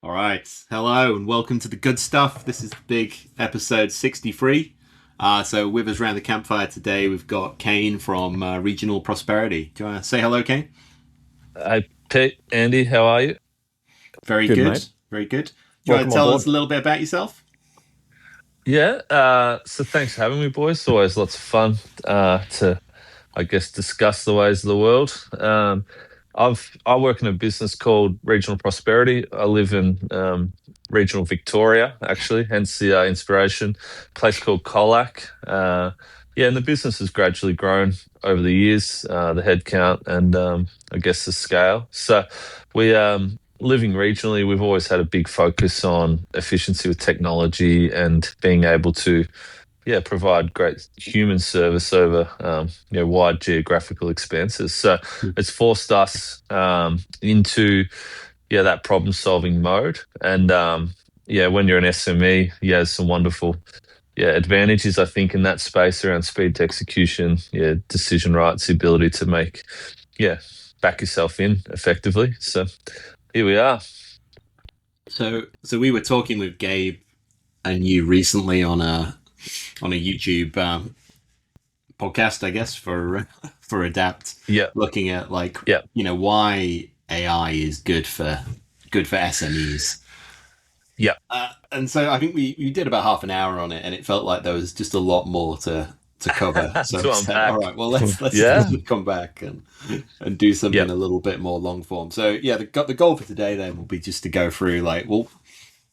All right. Hello and welcome to the good stuff. This is the big episode 63. So with us around the campfire today, we've got Kane from Regional Prosperity. Do you want to say hello, Kane? Hi, Pete, Andy, how are you? Very Good, good. mate. Very good. Do you want Welcome to on tell us board. a little bit about yourself? So thanks for having me, boys. It's always lots of fun to, I guess, discuss the ways of the world. I work in a business called Regional Prosperity. I live in regional Victoria, actually, hence the inspiration. Place called Colac. And the business has gradually grown over the years, the headcount and I guess the scale. So we living regionally, we've always had a big focus on efficiency with technology and being able to provide great human service over wide geographical expanses. So it's forced us into that problem solving mode. And when you're an SME, there's some wonderful advantages I think in that space around speed to execution, decision rights, the ability to make yeah back yourself in effectively. So here we are. So we were talking with Gabe and you recently on a YouTube podcast, I guess, for for Adapt, Yeah, looking at yeah, why AI is good for SMEs. yeah. And so I think we did about half an hour on it, and it felt like there was just a lot more to cover. So we To said, all unpack. right, well let's Yeah, come back and do yeah. something a little bit more long form. So yeah, the goal for today then will be just to go through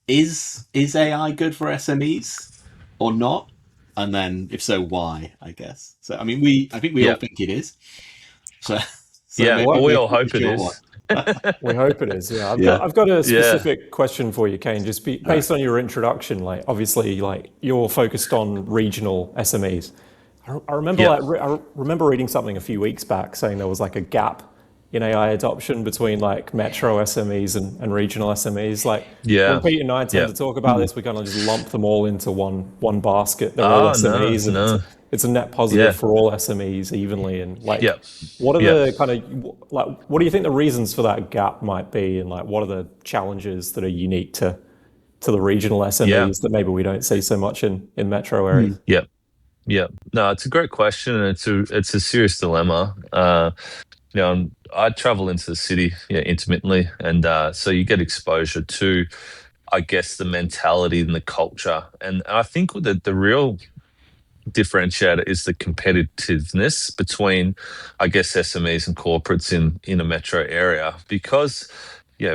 is AI good for SMEs or not, and then if so, why? I guess. So I mean, I think we all Yeah. think it is. So so Yeah, maybe well, What we maybe all we hope it should one. is. we hope it is. Yeah, I've got Yeah. I've got a Yeah, specific question for you, Kane. Just All right. based on your introduction, like obviously, like you're focused on regional SMEs. I remember yeah, I remember reading something a few weeks back saying there was like a gap in AI adoption between like metro SMEs and regional SMEs. Like when yeah, Pete and I tend yeah. to talk about this, we kind of just lump them all into one basket. They're all Oh, no, SMEs, and no. it's a net positive Yeah, for all SMEs evenly. And like, yeah, what are yeah, the kind of like what do you think the reasons for that gap might be, and like what are the challenges that are unique to the regional yeah, SMEs that maybe we don't see so much in metro areas? yeah, yeah. No, it's a great question, and it's a serious dilemma. I travel into the city, intermittently, and so you get exposure to, I guess, the mentality and the culture. And I think the real differentiator is the competitiveness between, I guess, SMEs and corporates in a metro area because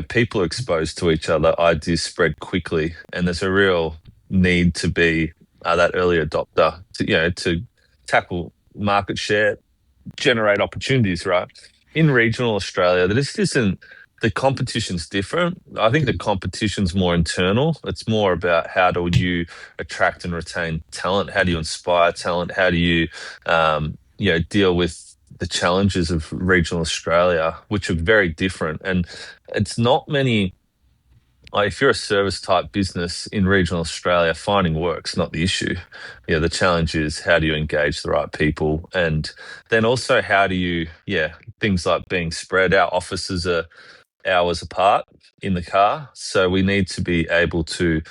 people are exposed to each other, ideas spread quickly, and there's a real need to be that early adopter to tackle market share, generate opportunities, right? In regional Australia, this isn't the competition's different. I think the competition's more internal. It's more about how do you attract and retain talent? How do you inspire talent? How do you, deal with the challenges of regional Australia, which are very different. And it's not many like if you're a service type business in regional Australia, finding work's not the issue. The challenge is how do you engage the right people, and then also how do you, things like being spread. Our offices are hours apart in the car, so we need to be able to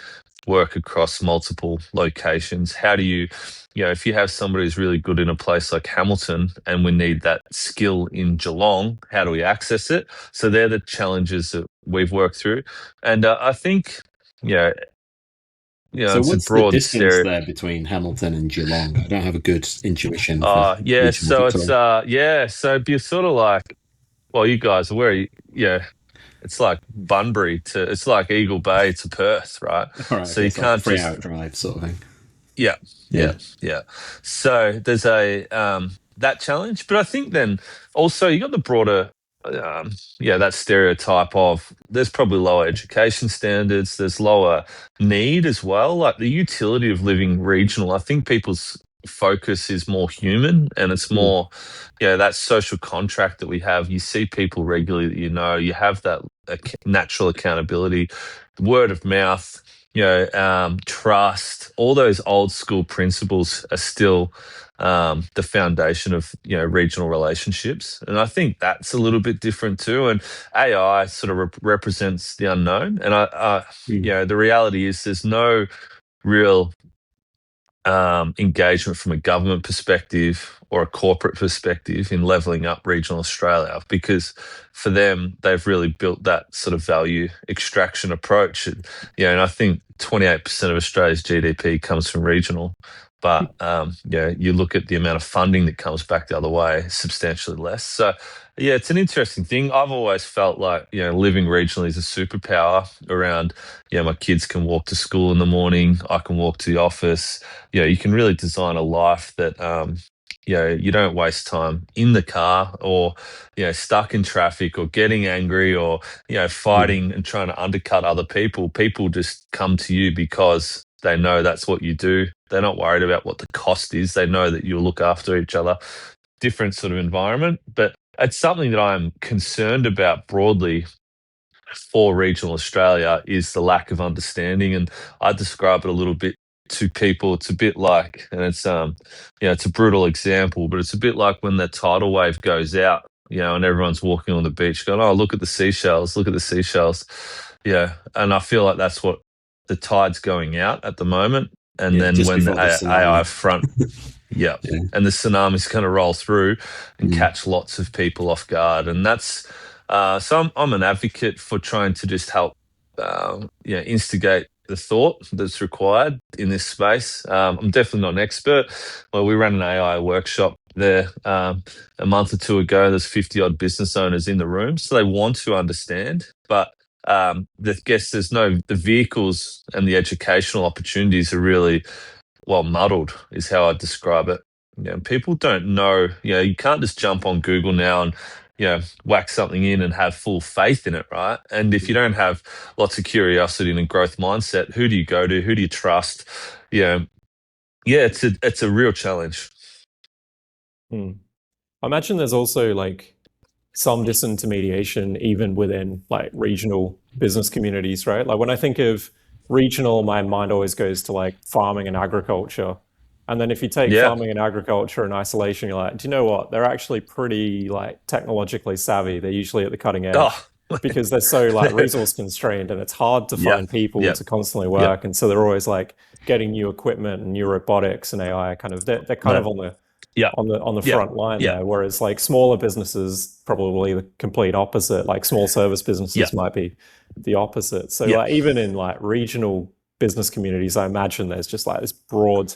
work across multiple locations. How do you, if you have somebody who's really good in a place like Hamilton and we need that skill in Geelong, how do we access it? So they're the challenges that we've worked through. And I think, yeah, So it's a what's the broad distance stereo. there between Hamilton and Geelong? I don't have a good intuition for Yeah, regional so it's Victoria. so it'd be sort of like, well, you guys are where it's like Bunbury to it's like Eagle Bay to Perth, right? All right, So okay, you it's like a can't 3 hour just drive sort of thing. yeah, yeah, Yeah. yeah. So there's a that challenge, but I think then also you got the broader that stereotype of there's probably lower education standards, there's lower need as well, like the utility of living regional. I think people's focus is more human and it's Mm. more that social contract that we have. You see people regularly that you have that natural accountability, word of mouth, trust, all those old school principles are still the foundation of regional relationships, and I think that's a little bit different too. And AI sort of represents the unknown, and Mm. the reality is there's no real engagement from a government perspective or a corporate perspective in levelling up regional Australia, because for them they've really built that sort of value extraction approach. And I think 28% of Australia's GDP comes from regional, but you look at the amount of funding that comes back the other way, substantially less. So yeah, it's an interesting thing. I've always felt like living regionally is a superpower around. My kids can walk to school in the morning, I can walk to the office. You can really design a life that you don't waste time in the car, or stuck in traffic, or getting angry, or Mm. fighting and trying to undercut other people. People just come to you because they know that's what you do. They're not worried about what the cost is. They know that you'll look after each other. Different sort of environment, but it's something that I'm concerned about broadly for regional Australia, is the lack of understanding. And I describe it a little bit to people. It's a bit like, and it's a brutal example, but it's a bit like when the tidal wave goes out, and everyone's walking on the beach going, "Oh, look at the seashells, look at the seashells." Yeah. And I feel like that's what the tide's going out at the moment. And Yeah, then just when the before the AI tsunami. front, yeah, Yeah. and the tsunami's going to roll through and Mm. catch lots of people off guard. And that's so I'm an advocate for trying to just help, instigate the thought that's required in this space. I'm definitely not an expert. Well, we ran an AI workshop there a month or two ago. There's 50 odd business owners in the room, so they want to understand, but guess there's the vehicles and the educational opportunities are really muddled, is how I describe it. People don't know. You can't just jump on Google now and whack something in and have full faith in it, right? And if you don't have lots of curiosity and a growth mindset, who do you go to? Who do you trust? Yeah, yeah, it's a real challenge. Hmm. I imagine there's also like some disintermediation even within like regional business communities, right? Like when I think of regional, my mind always goes to like farming and agriculture. And then if you take Yeah. farming and agriculture in isolation, you're like, do you know what? They're actually pretty like technologically savvy. They're usually at the cutting edge Oh, because they're so like resource constrained and it's hard to yeah, find people yeah, to constantly yeah. work. And so they're always like getting new equipment and new robotics and AI kind of they're kind of No, on the yeah, yeah, front line yeah, there, whereas like smaller businesses probably the complete opposite. Like small service yeah, businesses might be the opposite. So yeah, like even in like regional business communities, I imagine there's just like this broad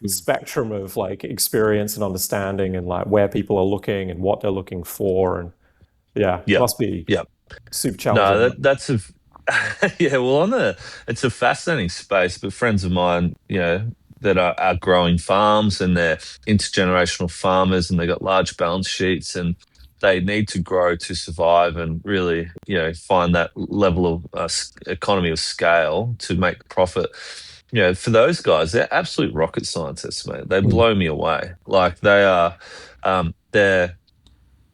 Mm. spectrum of like experience and understanding and like where people are looking and what they're looking for. And yeah, yeah, must be yeah. super No, challenging. that's a yeah. Well, it's a fascinating space. But friends of mine, that are growing farms, and they're intergenerational farmers, and they got large balance sheets, and they need to grow to survive, and really, find that level of economy of scale to make profit. For those guys, they're absolute rocket scientists, mate. They Mm. blow me away. Like they are, they're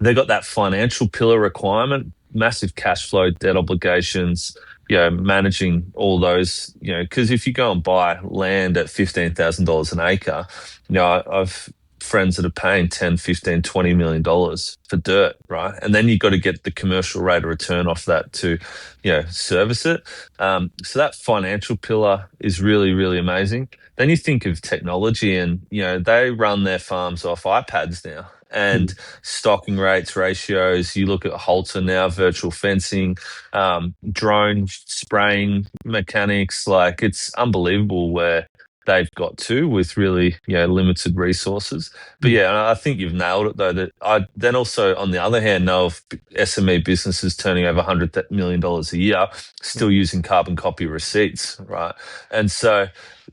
they got that financial pillar requirement, massive cash flow, debt obligations, managing all those, because if you go and buy land at $15,000 an acre, I've friends that are paying 10, 15, $20 million for dirt, right? And then you've got to get the commercial rate of return off that to, service it. So that financial pillar is really, really amazing. Then you think of technology, and, they run their farms off iPads now. And Mm. stocking rates, ratios. You look at Halter now, virtual fencing, drone spraying mechanics. Like it's unbelievable where they've got to with really limited resources. But Mm. yeah, I think you've nailed it though. That I then also on the other hand know of SME businesses turning over $100 million a year, still using carbon copy receipts, right? And so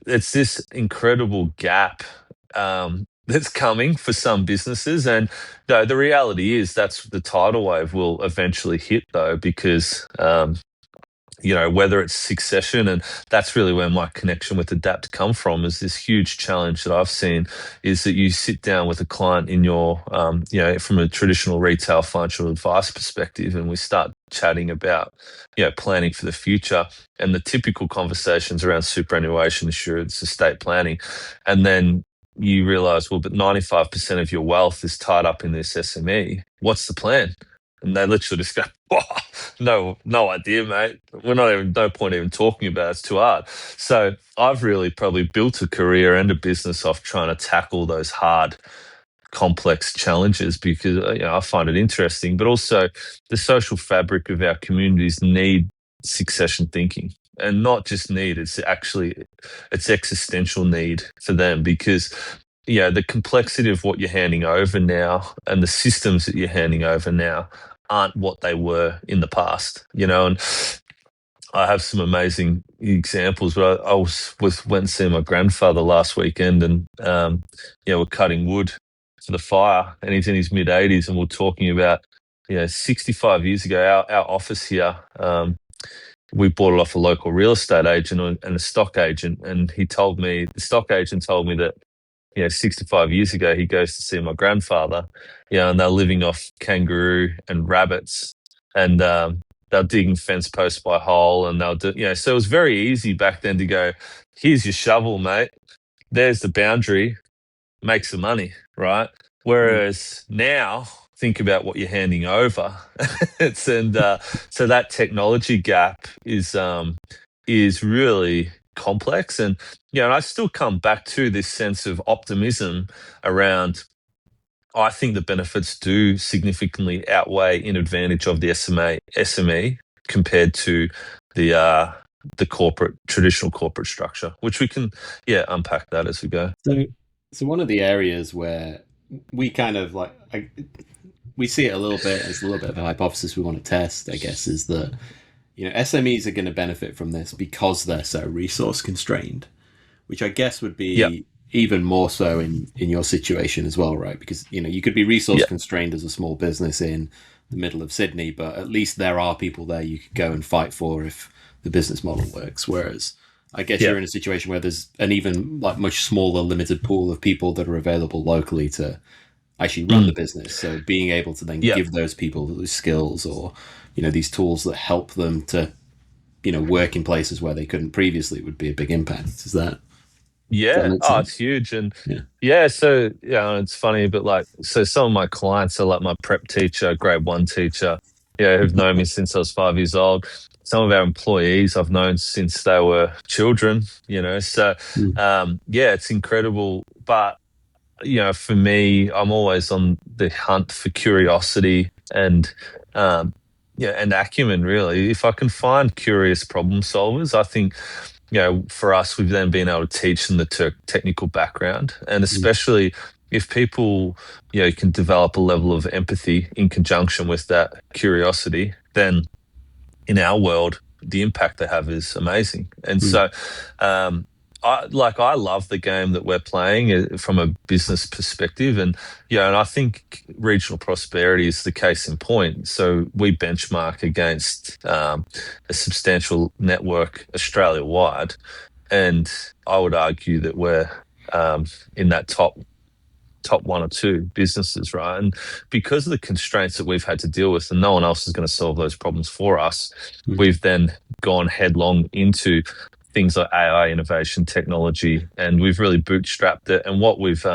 it's this incredible gap. That's coming for some businesses. And no, the reality is that's the tidal wave will eventually hit though, because whether it's succession, and that's really where my connection with Adapt come from, is this huge challenge that I've seen is that you sit down with a client in your, from a traditional retail financial advice perspective, and we start chatting about, planning for the future and the typical conversations around superannuation, insurance, estate planning. And then you realize, well, but 95% of your wealth is tied up in this SME. What's the plan? And they literally just go, no idea, mate. No point even talking about it. It's too hard. So I've really probably built a career and a business off trying to tackle those hard, complex challenges because I find it interesting, but also the social fabric of our communities need succession thinking. And not just need, it's existential need for them because the complexity of what you're handing over now and the systems that you're handing over now aren't what they were in the past, and I have some amazing examples, but I went and see my grandfather last weekend, and we're cutting wood for the fire, and he's in his mid-80s, and we're talking about 65 years ago, our office here, we bought it off a local real estate agent and a stock agent, and the stock agent told me that 65 years ago, he goes to see my grandfather, and they're living off kangaroo and rabbits, and they're digging fence post by hole, and they'll do, so it was very easy back then to go, here's your shovel, mate. There's the boundary, make some money, right? Whereas now, think about what you're handing over. So that technology gap is really complex, and I still come back to this sense of optimism around. I think the benefits do significantly outweigh in advantage of the SME compared to the traditional corporate structure, which we can unpack that as we go. So one of the areas where we kind of we see it a little bit as a little bit of a hypothesis we want to test, I guess, is that SMEs are going to benefit from this because they're so resource constrained, which I guess would be even more so in your situation as well, right? Because you could be resource constrained as a small business in the middle of Sydney, but at least there are people there you could go and fight for if the business model works. Whereas I guess you're in a situation where there's an even much smaller limited pool of people that are available locally to actually run the business. So being able to then give those people those skills or these tools that help them to work in places where they couldn't previously would be a big impact. Is that? It's huge. And so it's funny, but so some of my clients are like my prep teacher, grade 1 teacher, who've known me since I was 5 years old. Some of our employees I've known since they were children, so it's incredible. But for me, I'm always on the hunt for curiosity and and acumen, really. If I can find curious problem solvers, I think for us, we've then been able to teach them the technical background, and especially if people, can develop a level of empathy in conjunction with that curiosity, then in our world, the impact they have is amazing. And so, I love the game that we're playing from a business perspective, and and I think regional prosperity is the case in point. So we benchmark against a substantial network Australia wide, and I would argue that we're in that top 1 or 2 businesses, right? And because of the constraints that we've had to deal with, and no one else is going to solve those problems for us, we've then gone headlong into things like AI, innovation, technology, and we've really bootstrapped it. And what we've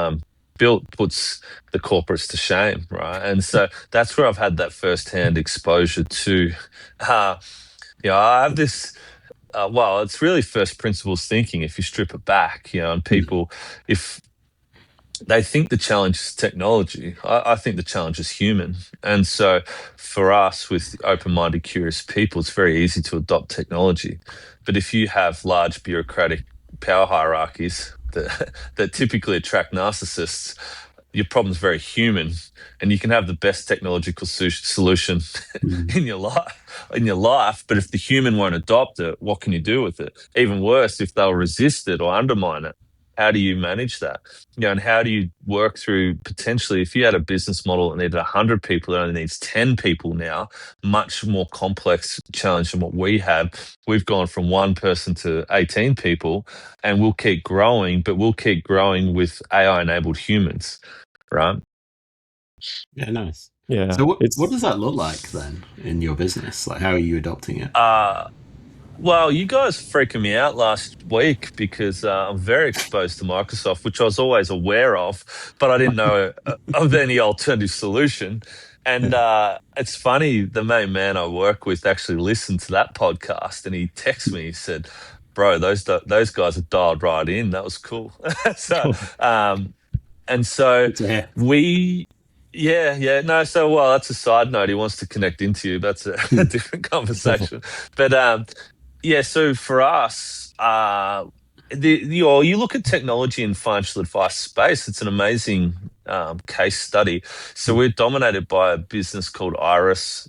built puts the corporates to shame, right? And so that's where I've had that firsthand exposure to, I have this, it's really first principles thinking if you strip it back, and people, if they think the challenge is technology, I think the challenge is human. And so for us, with open-minded, curious people, it's very easy to adopt technology. But if you have large bureaucratic power hierarchies that typically attract narcissists, your problem's very human, and you can have the best technological solution in your life. But if the human won't adopt it, what can you do with it? Even worse, if they'll resist it or undermine it, how do you manage that? And how do you work through potentially, if you had a business model that needed 100 people, it only needs 10 people now, much more complex challenge than what we have. We've gone from one person to 18 people, and we'll keep growing, but we'll keep growing with AI-enabled humans, right? Yeah, nice. Yeah, So what does that look like then in your business? Like, how are you adopting it? Well, you guys freaking me out last week because I'm very exposed to Microsoft, which I was always aware of, but I didn't know of any alternative solution. And it's funny, the main man I work with actually listened to that podcast, and he texted me. He said, "Bro, those guys are dialed right in. That was cool." So, and so Good to hear. no. So, well, that's a side note. He wants to connect into you. That's a different conversation. But yeah, so for us, you look at technology in financial advice space, it's an amazing case study. So we're dominated by a business called Iris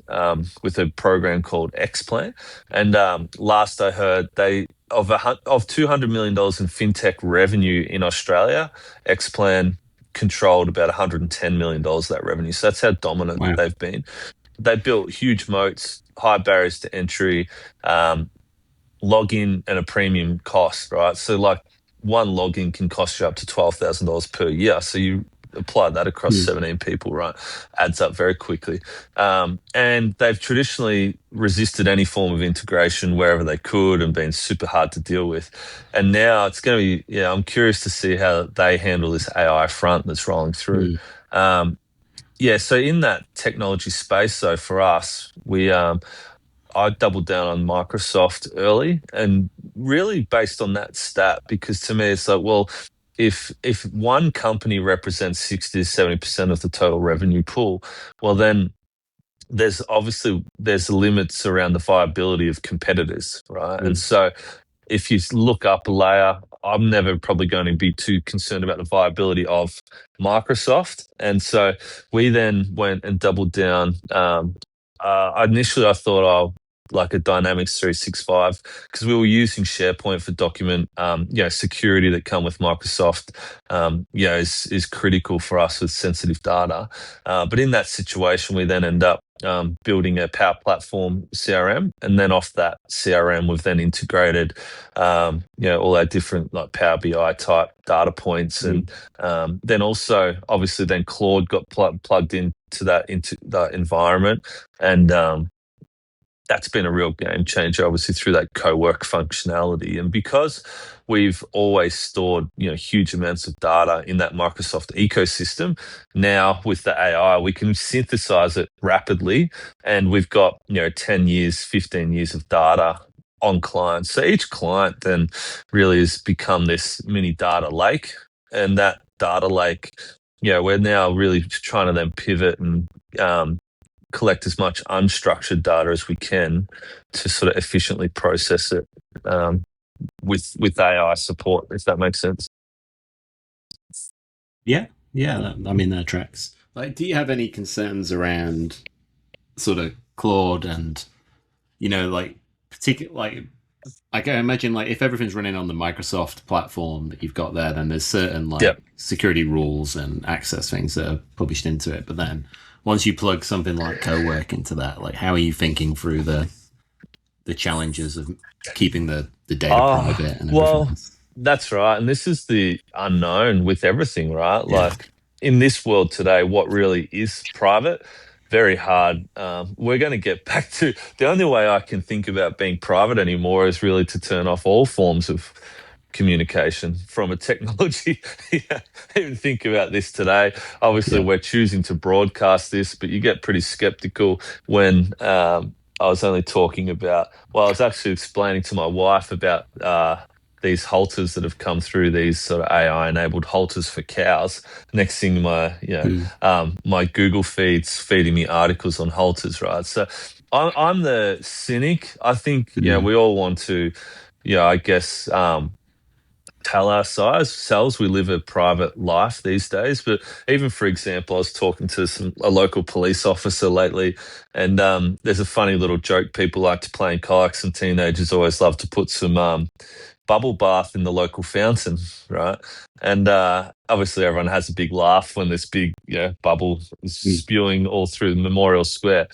with a program called Xplan. And last I heard, they of $200 million in fintech revenue in Australia, Xplan controlled about $110 million of that revenue. So that's how dominant Wow. they've been. They built huge moats, high barriers to entry, login and a premium cost, right? So like one login can cost you up to $12,000 per year. So you apply that across 17 people, right? Adds up very quickly. And they've traditionally resisted any form of integration wherever they could and been super hard to deal with. And now it's going to be, I'm curious to see how they handle this AI front that's rolling through. So in that technology space, though, for us, I doubled down on Microsoft early, and really based on that stat, because to me it's like, well, if one company represents 60 to 70% of the total revenue pool, well then there's limits around the viability of competitors, right? And so if you look up a layer, I'm never probably going to be too concerned about the viability of Microsoft. And so we then went and doubled down. Initially, I thought, like a Dynamics 365, because we were using SharePoint for document, security that come with Microsoft, is critical for us with sensitive data. But in that situation, we then end up building a Power Platform CRM, and then off that CRM, we've then integrated, all our different like Power BI type data points, and then also obviously then Claude got plugged into that environment, and that's been a real game changer, obviously, through that co-work functionality. And because we've always stored, huge amounts of data in that Microsoft ecosystem, now with the AI, we can synthesize it rapidly. And we've got, 10 years, 15 years of data on clients. So each client then really has become this mini data lake. And that data lake, we're now really trying to then pivot and collect as much unstructured data as we can to sort of efficiently process it with AI support, if that makes sense. Yeah, that tracks. Like, do you have any concerns around sort of Claude and, like particular, like I can imagine, like, if everything's running on the Microsoft platform that you've got there, then there's certain security rules and access things that are published into it. But then once you plug something like co-work into that, like, how are you thinking through the challenges of keeping the data private and everything? Well, that's right. And this is the unknown with everything, right? Yeah. Like in this world today, what really is private? Very hard. We're going to get back to the only way I can think about being private anymore is really to turn off all forms of communication from a technology. Even think about this today. Obviously, we're choosing to broadcast this, but you get pretty skeptical when I was only talking about, I was actually explaining to my wife about these halters that have come through, these sort of AI-enabled halters for cows. Next thing, my Google feed's feeding me articles on halters, right? So I'm the cynic. I think, we all want to, I guess, tell our selves we live a private life these days. But even for example, I was talking to a local police officer lately, and there's a funny little joke people like to play in kayaks, and teenagers always love to put some bubble bath in the local fountain, right? And obviously everyone has a big laugh when this big bubble is Mm. spewing all through the Memorial Square.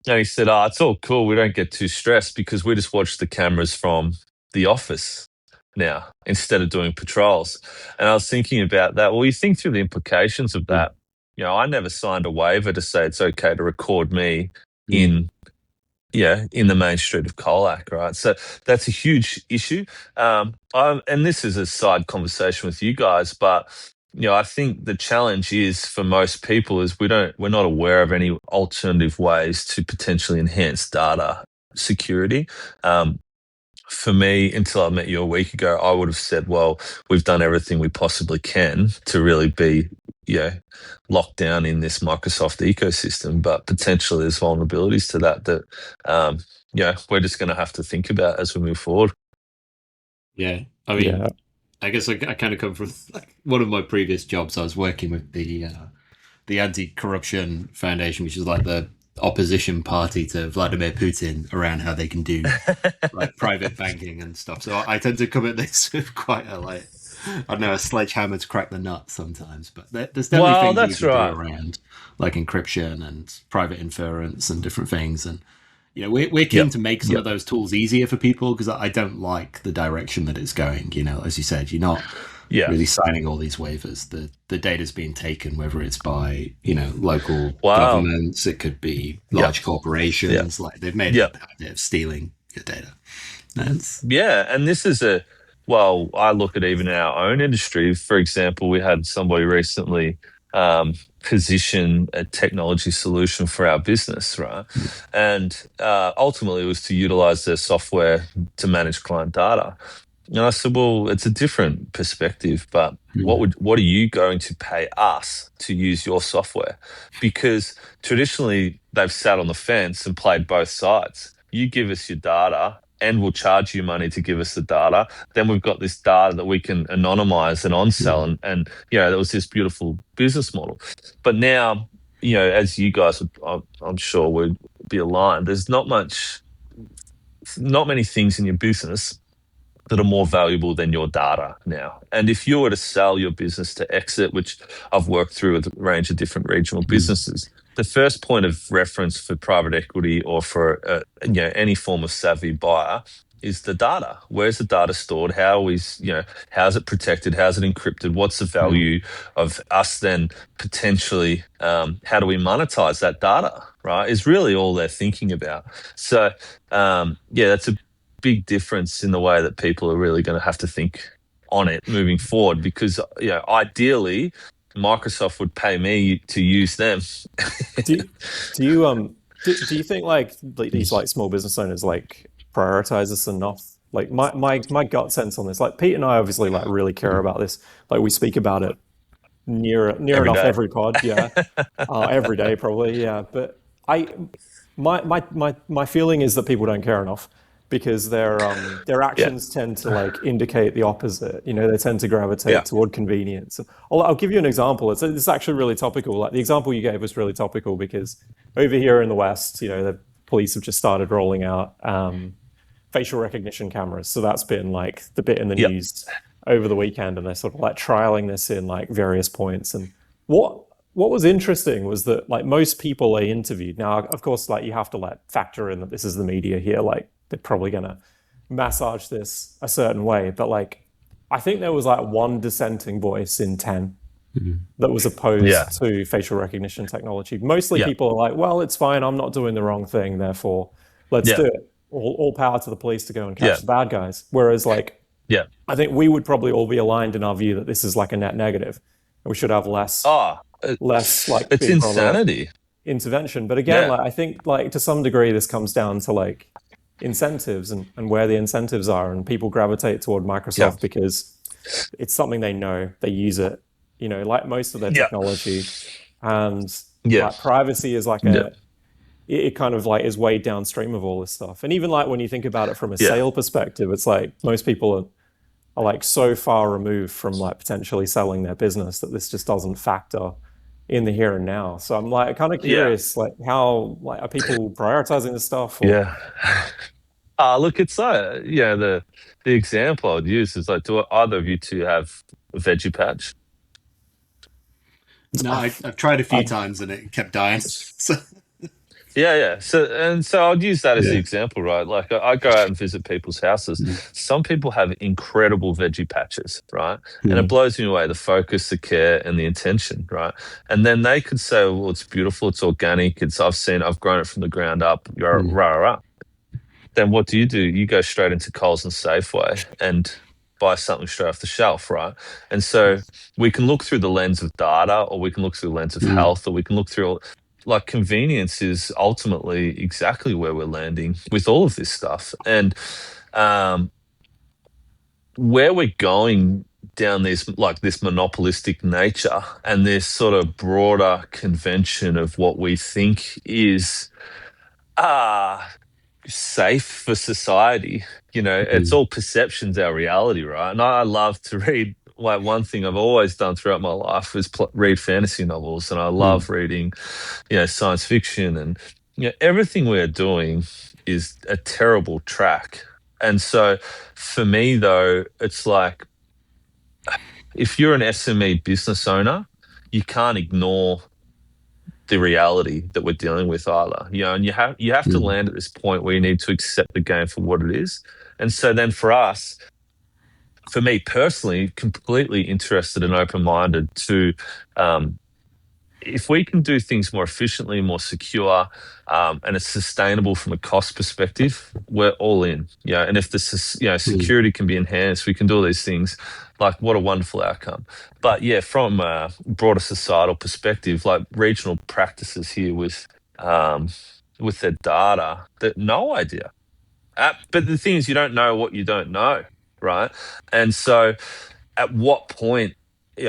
And he said, "Oh, it's all cool. We don't get too stressed because we just watch the cameras from the office now instead of doing patrols." And I was thinking about that. Well, you think through the implications of Mm. that. I never signed a waiver to say it's okay to record me Mm. in in the main street of Colac, right? So that's a huge issue. And this is a side conversation with you guys, but I think the challenge is for most people is we're not aware of any alternative ways to potentially enhance data security. For me, until I met you a week ago, I would have said, well, we've done everything we possibly can to really be, locked down in this Microsoft ecosystem. But potentially there's vulnerabilities to that, um, we're just going to have to think about as we move forward. Yeah, I mean, Yeah. I guess I kind of come from one of my previous jobs. I was working with the Anti-Corruption Foundation, which is like the opposition party to Vladimir Putin around how they can do like private banking and stuff. So I tend to come at this with quite a I don't know, a sledgehammer to crack the nut sometimes. But there's definitely Well, things that you that's can do right. around like encryption and private inference and different things. And we're keen Yep. to make some of those tools easier for people because I don't like the direction that it's going. As you said, you're not Yeah. really signing all these waivers. The data's being taken, whether it's by local Wow. governments, it could be large corporations. Like they've made Yep. a habit of stealing your data. That's And this is well, I look at even our own industry. For example, we had somebody recently position a technology solution for our business, right? And ultimately, it was to utilize their software to manage client data. And I said, well, it's a different perspective, but what are you going to pay us to use your software? Because traditionally they've sat on the fence and played both sides. You give us your data and we'll charge you money to give us the data. Then we've got this data that we can anonymize and on-sell. And that was this beautiful business model. But now, as you guys, I'm sure would be aligned, there's not many things in your business that are more valuable than your data now. And if you were to sell your business to exit, which I've worked through with a range of different regional businesses, the first point of reference for private equity or for any form of savvy buyer is the data. Where's the data stored? How's it protected? How's it encrypted? What's the value of us then potentially? How do we monetize that data? Right, is really all they're thinking about. So that's a big difference in the way that people are really going to have to think on it moving forward because ideally Microsoft would pay me to use them. Do you think like these like small business owners like prioritize this enough? Like my gut sense on this, like Pete and I obviously like really care about this. Like we speak about it near Every enough day. every pod, yeah, every day probably, yeah. But my feeling is that people don't care enough because their Yeah. actions tend to like indicate the opposite. They tend to gravitate Yeah. toward convenience. I'll give you an example. It's actually really topical. Like the example you gave was really topical because over here in the West, the police have just started rolling out facial recognition cameras. So that's been like the bit in the Yeah. news over the weekend, and they're sort of like trialing this in like various points. And what was interesting was that like most people they interviewed. Now, of course, like you have to like factor in that this is the media here. Like they're probably gonna massage this a certain way, but like I think there was like one dissenting voice in 10 that was Yeah. opposed to facial recognition technology. Mostly Yeah. people are like, well, it's fine. I'm not doing the wrong thing. Therefore, let's Yeah. do it. All power to the police to go and catch Yeah. the bad guys. Whereas like, Yeah. I think we would probably all be aligned in our view that this is like a net negative. And we should have less like It's big brother insanity. intervention. But again, Yeah. like I think like to some degree this comes down to like incentives and where the incentives are, and people gravitate toward Microsoft because it's something they know, they use it, like most of their Yeah. technology. And Yeah. like privacy is like it kind of like is way downstream of all this stuff. And even like when you think about it from a Yeah. sale perspective, it's like most people are like so far removed from like potentially selling their business that this just doesn't factor in the here and now. So I'm like kind of Yeah. curious, like how like are people prioritizing this stuff or Yeah. Look, it's like, the example I'd use is like, do either of you two have a veggie patch? No, I've tried a few I, times and it kept dying. So, Yeah. So I'd use that as the yeah. example, right? Like I go out and visit people's houses. Mm. Some people have incredible veggie patches, right? And it Mm. blows me away, the focus, the care, and the intention, right? And then they could say, well, it's beautiful, it's organic, I've grown it from the ground up, rah, Mm. rah, rah. Then what do? You go straight into Coles and Safeway and buy something straight off the shelf, right? And so we can look through the lens of data, or we can look through the lens of Mm. health, or we can look through, like, convenience is ultimately exactly where we're landing with all of this stuff. And um, where we're going down this monopolistic nature and this sort of broader convention of what we think is safe for society. It's Mm. all perceptions, our reality, right? And I love to read. Like, one thing I've always done throughout my life is read fantasy novels, and I Mm. love reading, science fiction, and everything we're doing is a terrible track. And so, for me, though, it's like, if you're an SME business owner, you can't ignore the reality that we're dealing with either. And you have to Mm. land at this point where you need to accept the game for what it is. And so then for me personally, completely interested and open-minded to, um, if we can do things more efficiently, more secure, and it's sustainable from a cost perspective, we're all in. And if Mm. security can be enhanced, we can do all these things. Like, what a wonderful outcome. But yeah, from a broader societal perspective, like regional practices here with their data, that no idea. But the thing is, you don't know what you don't know, right? And so, at what point,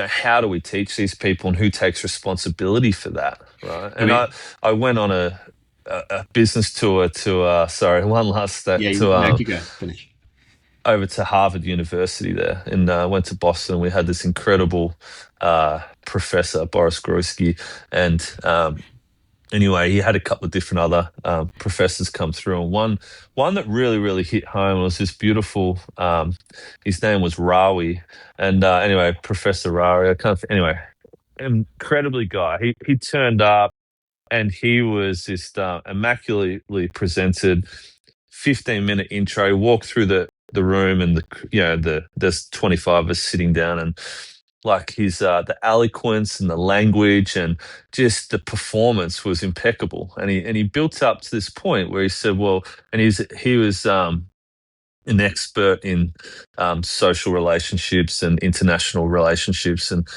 how do we teach these people, and who takes responsibility for that, right? I And mean, I went on a business tour to sorry, one last step yeah, to no, keep going, finish. over to Harvard University there, and went to Boston. We had this incredible professor, Boris Groysky, and anyway, he had a couple of different other professors come through, and one that really hit home was this beautiful. His name was Rawi, and anyway, Professor Rawi. Anyway, incredibly guy. He turned up, and he was just immaculately presented. 15-minute intro. Walked through the room, and there's 25 of us sitting down, and like his the eloquence and the language and just the performance was impeccable. And he built up to this point where he said, well, and he was an expert in social relationships and international relationships. And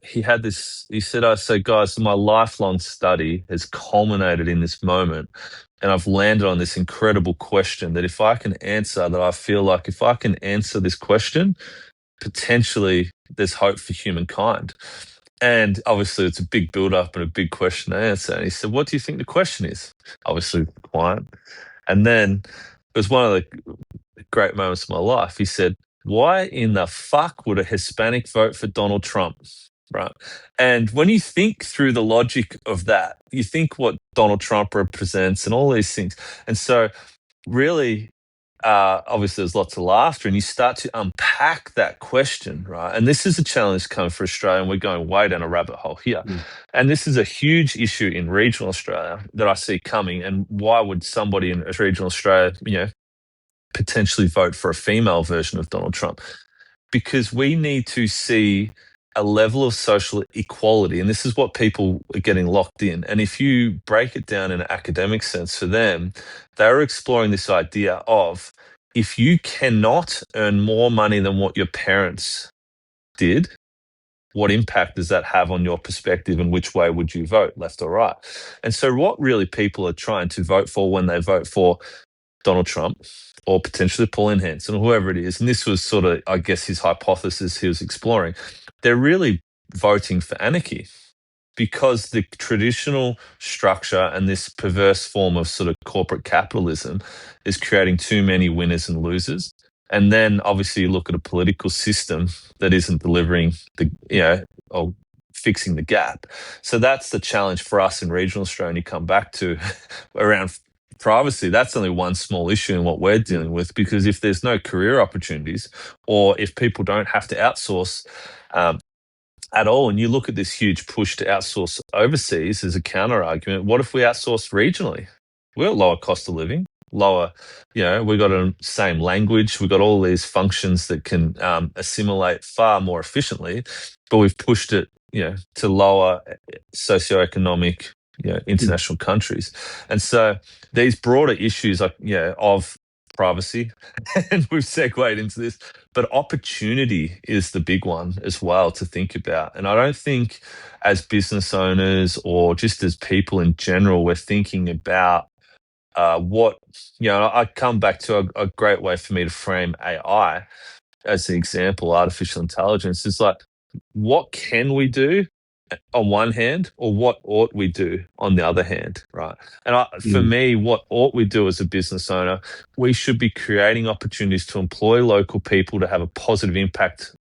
he had this, he said, I say, guys, my lifelong study has culminated in this moment. And I've landed on this incredible question that if I can answer, that I feel like if I can answer this question, potentially there's hope for humankind. And obviously, it's a big build up and a big question to answer. And he said, what do you think the question is? Obviously, quiet. And then it was one of the great moments of my life. He said, why in the fuck would a Hispanic vote for Donald Trump? Right. And when you think through the logic of that, you think what Donald Trump represents and all these things. And so, really, obviously, there's lots of laughter, and you start to unpack that question, right? And this is a challenge coming for Australia, and we're going way down a rabbit hole here. Mm. And this is a huge issue in regional Australia that I see coming. And why would somebody in regional Australia, potentially vote for a female version of Donald Trump? Because we need to see a level of social equality. And this is what people are getting locked in. And if you break it down in an academic sense for them, they're exploring this idea of, if you cannot earn more money than what your parents did, what impact does that have on your perspective, and which way would you vote, left or right? And so what really people are trying to vote for when they vote for Donald Trump or potentially Pauline Hanson or whoever it is, and this was sort of, I guess, his hypothesis he was exploring, they're really voting for anarchy, because the traditional structure and this perverse form of sort of corporate capitalism is creating too many winners and losers. And then obviously you look at a political system that isn't delivering or fixing the gap. So that's the challenge for us in regional Australia. And you come back to around privacy, that's only one small issue in what we're dealing with, because if there's no career opportunities, or if people don't have to outsource at all, and you look at this huge push to outsource overseas as a counter argument, what if we outsource regionally? We're at lower cost of living, lower, we've got a same language, we've got all these functions that can assimilate far more efficiently, but we've pushed it, to lower socioeconomic, international countries. And so these broader issues of privacy, and we've segued into this, but opportunity is the big one as well to think about. And I don't think as business owners or just as people in general, we're thinking about what, I come back to a great way for me to frame AI as an example, artificial intelligence, is like, what can we do on one hand, or what ought we do on the other hand, right? And for me, what ought we do as a business owner? We should be creating opportunities to employ local people to have a positive impact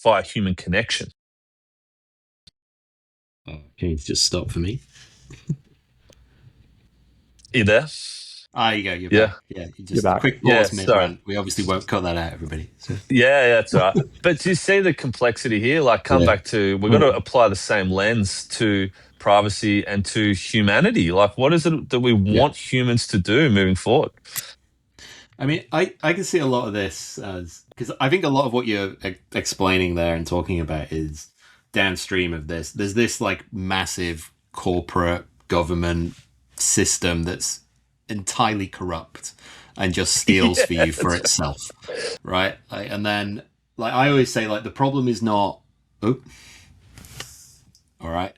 via human connection. Can you just stop for me? You there? You go. You're back. Yeah, You're back. Quick pause mid-rant. We obviously won't cut that out, everybody. So. Yeah, that's all right. But do you see the complexity here? Like, back to, we've got to apply the same lens to privacy and to humanity. Like, what is it that we want humans to do moving forward? I mean, I can see a lot of this as, because I think a lot of what you're explaining there and talking about is downstream of this. There's this like massive corporate government system that's entirely corrupt and just steals for you for itself, right? And then, like I always say, like the problem is not. All right.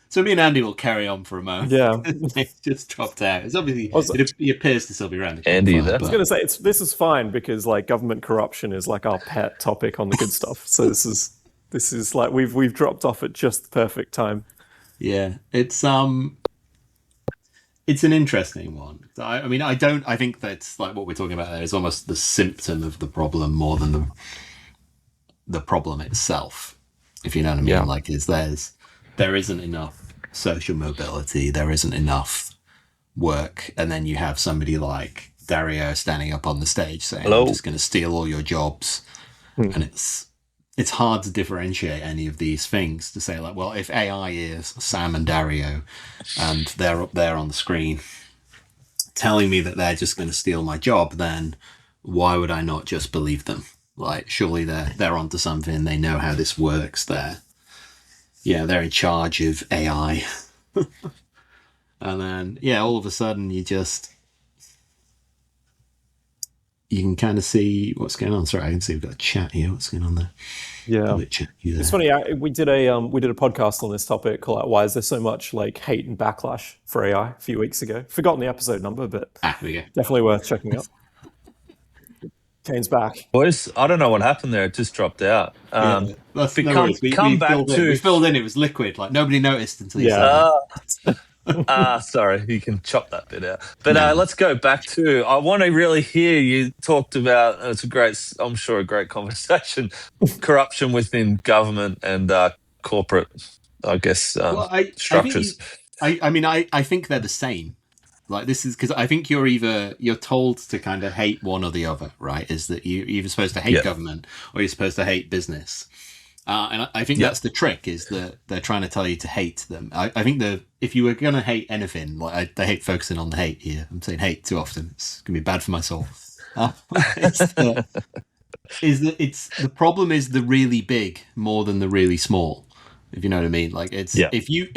So me and Andy will carry on for a moment. Yeah, they just dropped out. It's obviously it appears to still be around. Andy, I was going to say this is fine because like government corruption is like our pet topic on the good stuff. So this is like we've dropped off at just the perfect time. Yeah, it's an interesting one. I think that's like what we're talking about there is almost the symptom of the problem more than the problem itself. If you know what I mean, like there isn't enough social mobility, there isn't enough work, and then you have somebody like Dario standing up on the stage saying, "I'm just going to steal all your jobs," and it's hard to differentiate any of these things to say like, well, if AI is Sam and Dario, and they're up there on the screen telling me that they're just going to steal my job, then why would I not just believe them? Like, surely they're onto something. They know how this works. They're in charge of AI. And then, all of a sudden you can kind of see what's going on. Sorry, I can see we've got a chat here. What's going on there? Yeah. It's funny. We did a podcast on this topic called "Why is there so much like hate and backlash for AI?" a few weeks ago. Forgotten the episode number, but here we go. Definitely worth checking out. Kane's back. Boys, I don't know what happened there. It just dropped out. No worries. We filled in. It was liquid. Like nobody noticed until you said that. Sorry. You can chop that bit out. But let's go back to, I want to really hear you talked about, it's a great conversation, corruption within government and corporate, I guess, structures. I think they're the same. Like this is because I think you're told to kind of hate one or the other, right? Is that you're either supposed to hate government or you're supposed to hate business. And I think that's the trick, is that they're trying to tell you to hate them. I think if you were going to hate anything, like I hate focusing on the hate here. I'm saying hate too often. It's going to be bad for my soul. The problem is the really big more than the really small, if you know what I mean. Like if you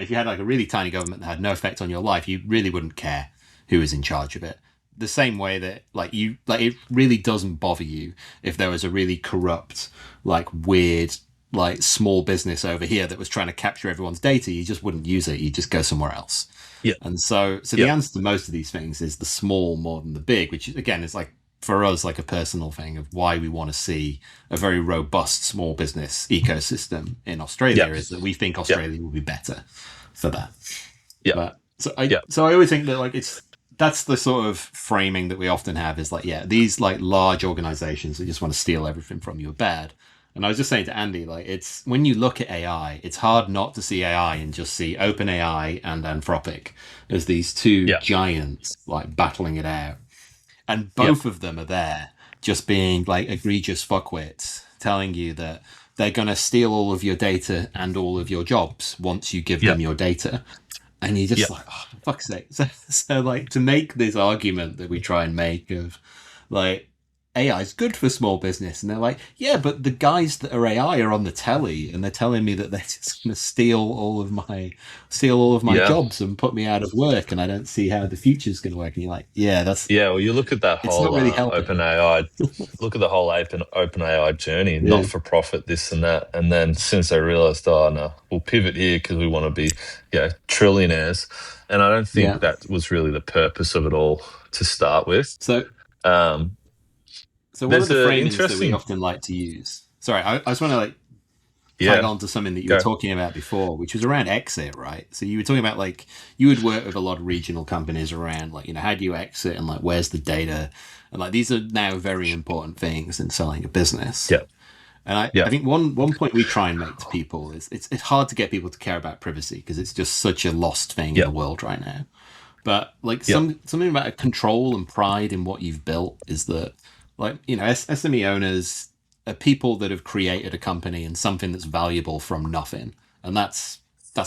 had like a really tiny government that had no effect on your life, you really wouldn't care who was in charge of it. The same way that it really doesn't bother you if there was a really corrupt, like weird, like small business over here that was trying to capture everyone's data. You just wouldn't use it. You just go somewhere else. Yeah. And so the answer to most of these things is the small more than the big, which again is like for us like a personal thing of why we want to see a very robust small business ecosystem in Australia is that we think Australia will be better for that. Yeah. So I always think that like that's the sort of framing that we often have is like, yeah, these like large organizations that just want to steal everything from you are bad. And I was just saying to Andy, like, it's when you look at AI, it's hard not to see AI and just see OpenAI and Anthropic as these two Yeah. giants like battling it out. And Yep. both of them are there just being like egregious fuckwits, telling you that they're going to steal all of your data and all of your jobs once you give them your data. And you're just like, oh, for fuck's sake. So, like, to make this argument that we try and make of, like, AI is good for small business. And they're like, yeah, but the guys that are AI are on the telly and they're telling me that they're just going to steal all of my jobs and put me out of work. And I don't see how the future's going to work. And you're like, yeah, that's... Yeah, well, you look at that It's whole not really helping. OpenAI, look at the whole OpenAI journey, not for profit, this and that. And then since they realized, oh, no, we'll pivot here because we want to be, trillionaires. And I don't think that was really the purpose of it all to start with. So one of the framings that we often like to use... Sorry, I just want to like tag on to something that you were talking about before, which was around exit, right? So you were talking about like you would work with a lot of regional companies around like, how do you exit and like where's the data? And like these are now very important things in selling a business. Yeah. And I think one point we try and make to people is it's hard to get people to care about privacy because it's just such a lost thing in the world right now. But like something about control and pride in what you've built is that like, SME owners are people that have created a company and something that's valuable from nothing. And that's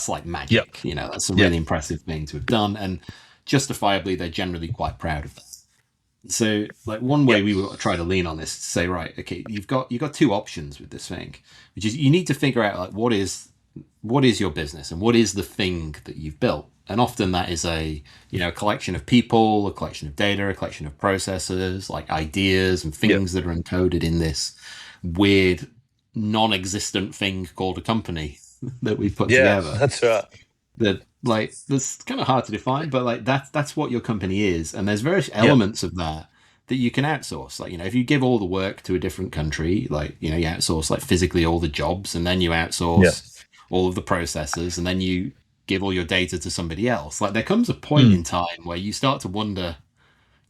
like magic. That's a really impressive thing to have done. And justifiably, they're generally quite proud of that. So like one way we will try to lean on this is to say, right, okay, you've got two options with this thing, which is you need to figure out like what is your business and what is the thing that you've built. And often that is a collection of people, a collection of data, a collection of processes, like ideas and things that are encoded in this weird, non-existent thing called a company that we've put together. Yeah, that's right. That like that's kind of hard to define, but like that's what your company is, and there's various elements of that you can outsource. Like if you give all the work to a different country, like you outsource like physically all the jobs, and then you outsource all of the processes, and then you give all your data to somebody else. Like there comes a point in time where you start to wonder,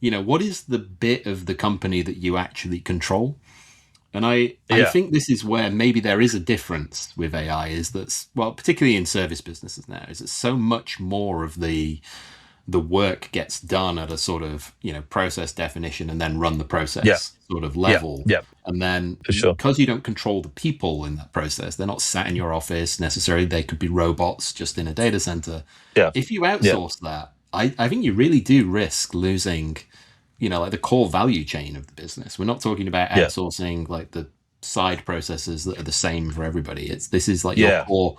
what is the bit of the company that you actually control? And I think this is where maybe there is a difference with AI is that, well, particularly in service businesses now, is that so much more of the work gets done at a sort of, process definition and then run the process sort of level. And then because you don't control the people in that process, they're not sat in your office necessarily. They could be robots just in a data center. If you outsource that, I think you really do risk losing, like the core value chain of the business. We're not talking about outsourcing like the side processes that are the same for everybody. This is like your core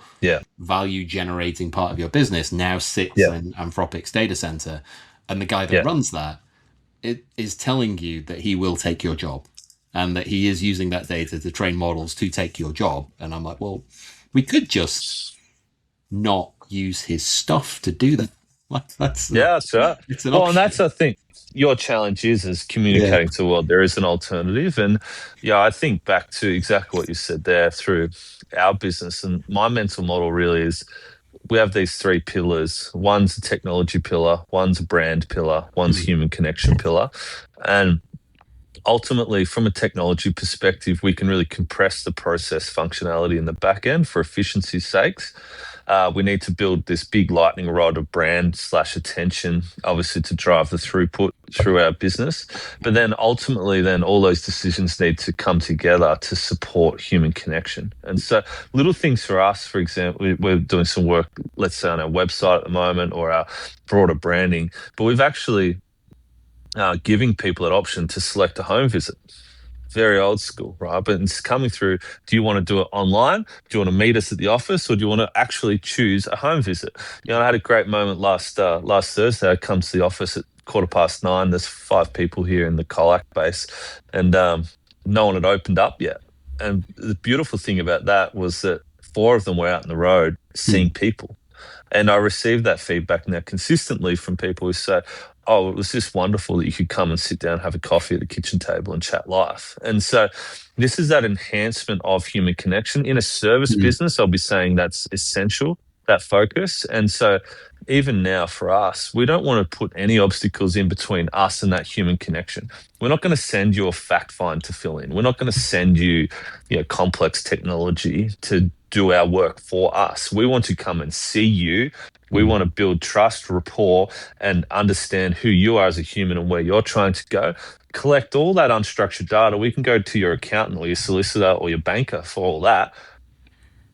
value generating part of your business now sits in Anthropic's data center, and the guy that runs that it is telling you that he will take your job and that he is using that data to train models to take your job. And I'm like, well, we could just not use his stuff to do that. That's right. It's an option. And that's I think your challenge is communicating to the world there is an alternative. And I think back to exactly what you said there through our business, and my mental model really is we have these three pillars. One's a technology pillar, one's a brand pillar, one's human connection pillar. And ultimately, from a technology perspective, we can really compress the process functionality in the back end for efficiency's sakes. We need to build this big lightning rod of brand/attention, obviously, to drive the throughput through our business. But then ultimately, all those decisions need to come together to support human connection. And so little things for us, for example, we're doing some work, let's say on our website at the moment or our broader branding, but we've actually giving people an option to select a home visit. Very old school, right? But it's coming through. Do you want to do it online? Do you want to meet us at the office, or do you want to actually choose a home visit? I had a great moment last Thursday. I come to the office at 9:15. There's 5 people here in the Colac base, and no one had opened up yet. And the beautiful thing about that was that 4 of them were out on the road seeing people. And I received that feedback now consistently from people who say, oh, it was just wonderful that you could come and sit down, have a coffee at the kitchen table and chat life. And so this is that enhancement of human connection. In a service business, I'll be saying that's essential. that focus. And so even now for us, we don't want to put any obstacles in between us and that human connection. We're not going to send you a fact find to fill in. We're not going to send you, complex technology to do our work for us. We want to come and see you. We want to build trust, rapport, and understand who you are as a human and where you're trying to go. Collect all that unstructured data. We can go to your accountant or your solicitor or your banker for all that,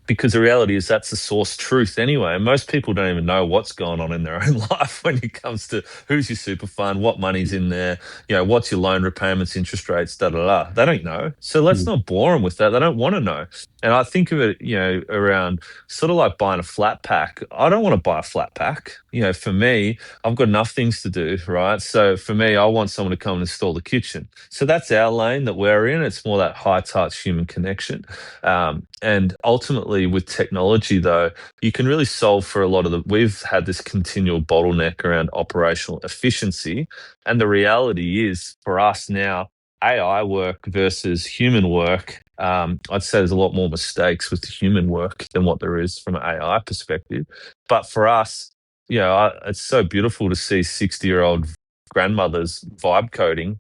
because the reality is that's the source truth anyway. And most people don't even know what's going on in their own life when it comes to who's your super fund, what money's in there, what's your loan repayments, interest rates, da da da. They don't know. So let's not bore them with that. They don't want to know. And I think of it, around sort of like buying a flat pack. I don't want to buy a flat pack. For me, I've got enough things to do, right? So for me, I want someone to come and install the kitchen. So that's our lane that we're in. It's more that high touch human connection. And ultimately, with technology, though, you can really solve for a lot of we've had this continual bottleneck around operational efficiency. And the reality is for us now, AI work versus human work, I'd say there's a lot more mistakes with the human work than what there is from an AI perspective. But for us, it's so beautiful to see 60-year-old grandmothers vibe coding,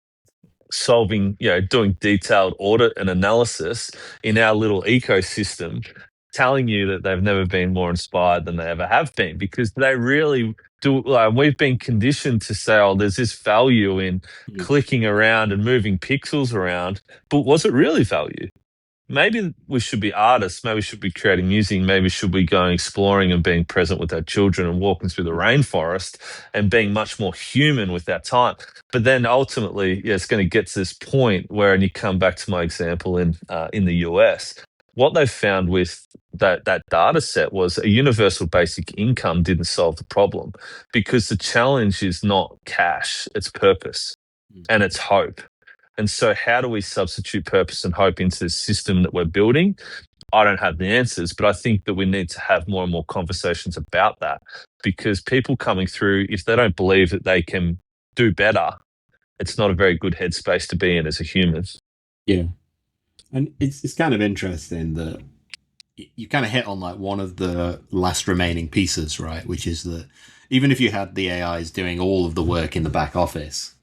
solving, doing detailed audit and analysis in our little ecosystem, telling you that they've never been more inspired than they ever have been, because they really do. We've been conditioned to say, oh, there's this value in clicking around and moving pixels around, but was it really value? Maybe we should be artists. Maybe we should be creating music. Maybe we should be going exploring and being present with our children and walking through the rainforest and being much more human with our time. But then ultimately, it's going to get to this point where, and you come back to my example in the US, what they've found with that data set was a universal basic income didn't solve the problem, because the challenge is not cash, it's purpose and it's hope. And so how do we substitute purpose and hope into the system that we're building? I don't have the answers, but I think that we need to have more and more conversations about that, because people coming through, if they don't believe that they can do better, it's not a very good headspace to be in as a human. Yeah. And it's kind of interesting that you kind of hit on like one of the last remaining pieces, right? Which is that even if you had the AIs doing all of the work in the back office,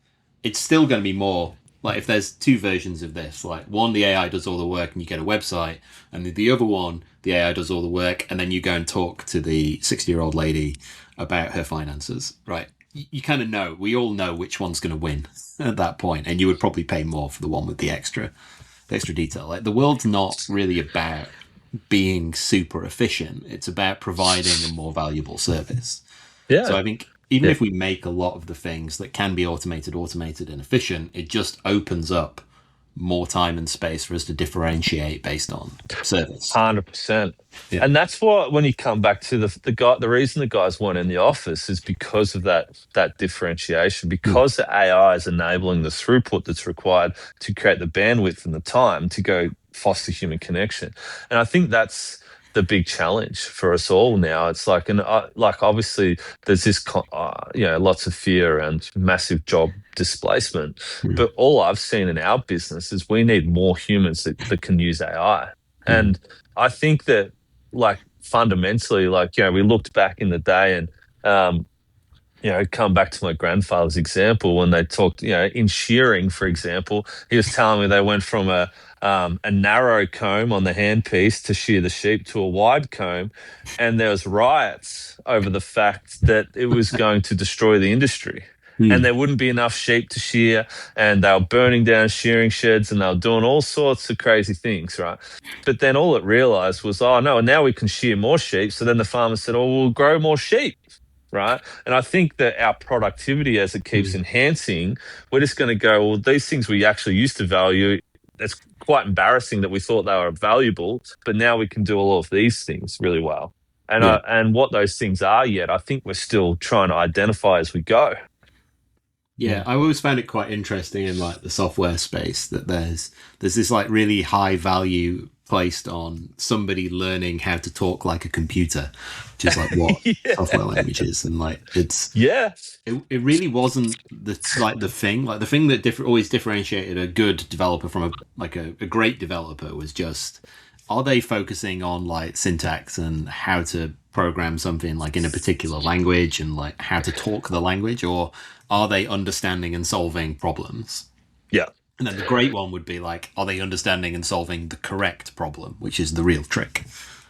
it's still going to be more like, if there's two versions of this, like one, the AI does all the work and you get a website, and the other one, the AI does all the work and then you go and talk to the 60-year-old lady about her finances, right? You kind of know, we all know which one's going to win at that point, and you would probably pay more for the one with the extra detail. Like, the world's not really about being super efficient. It's about providing a more valuable service. Yeah. So I think even if we make a lot of the things that can be automated and efficient, it just opens up more time and space for us to differentiate based on service. 100%. Yeah. And that's what, when you come back to the reason the guys weren't in the office is because of that differentiation, because the AI is enabling the throughput that's required to create the bandwidth and the time to go foster human connection. And I think that's the big challenge for us all now. It's like, and obviously there's this, lots of fear and massive job displacement. But all I've seen in our business is we need more humans that can use AI. And I think that, like, fundamentally, we looked back in the day and, come back to my grandfather's example when they talked, in shearing, for example, he was telling me they went from a narrow comb on the handpiece to shear the sheep to a wide comb, and there was riots over the fact that it was going to destroy the industry. And there wouldn't be enough sheep to shear, and they were burning down shearing sheds, and they were doing all sorts of crazy things, right? But then all it realized was, oh no, now we can shear more sheep. So then the farmer said, oh, we'll grow more sheep, right? And I think that our productivity, as it keeps enhancing, we're just going to go, well, these things we actually used to value, that's quite embarrassing that we thought they were valuable, but now we can do all of these things really well. And and what those things are yet, I think we're still trying to identify as we go. Yeah, I always found it quite interesting in like the software space that there's this like really high value placed on somebody learning how to talk like a computer, which is like what software language is. And like it really wasn't the thing that always differentiated a good developer from a great developer was just are they focusing on like syntax and how to program something like in a particular language and like how to talk the language, or are they understanding and solving problems? Yeah. And then the great one would be like, are they understanding and solving the correct problem, which is the real trick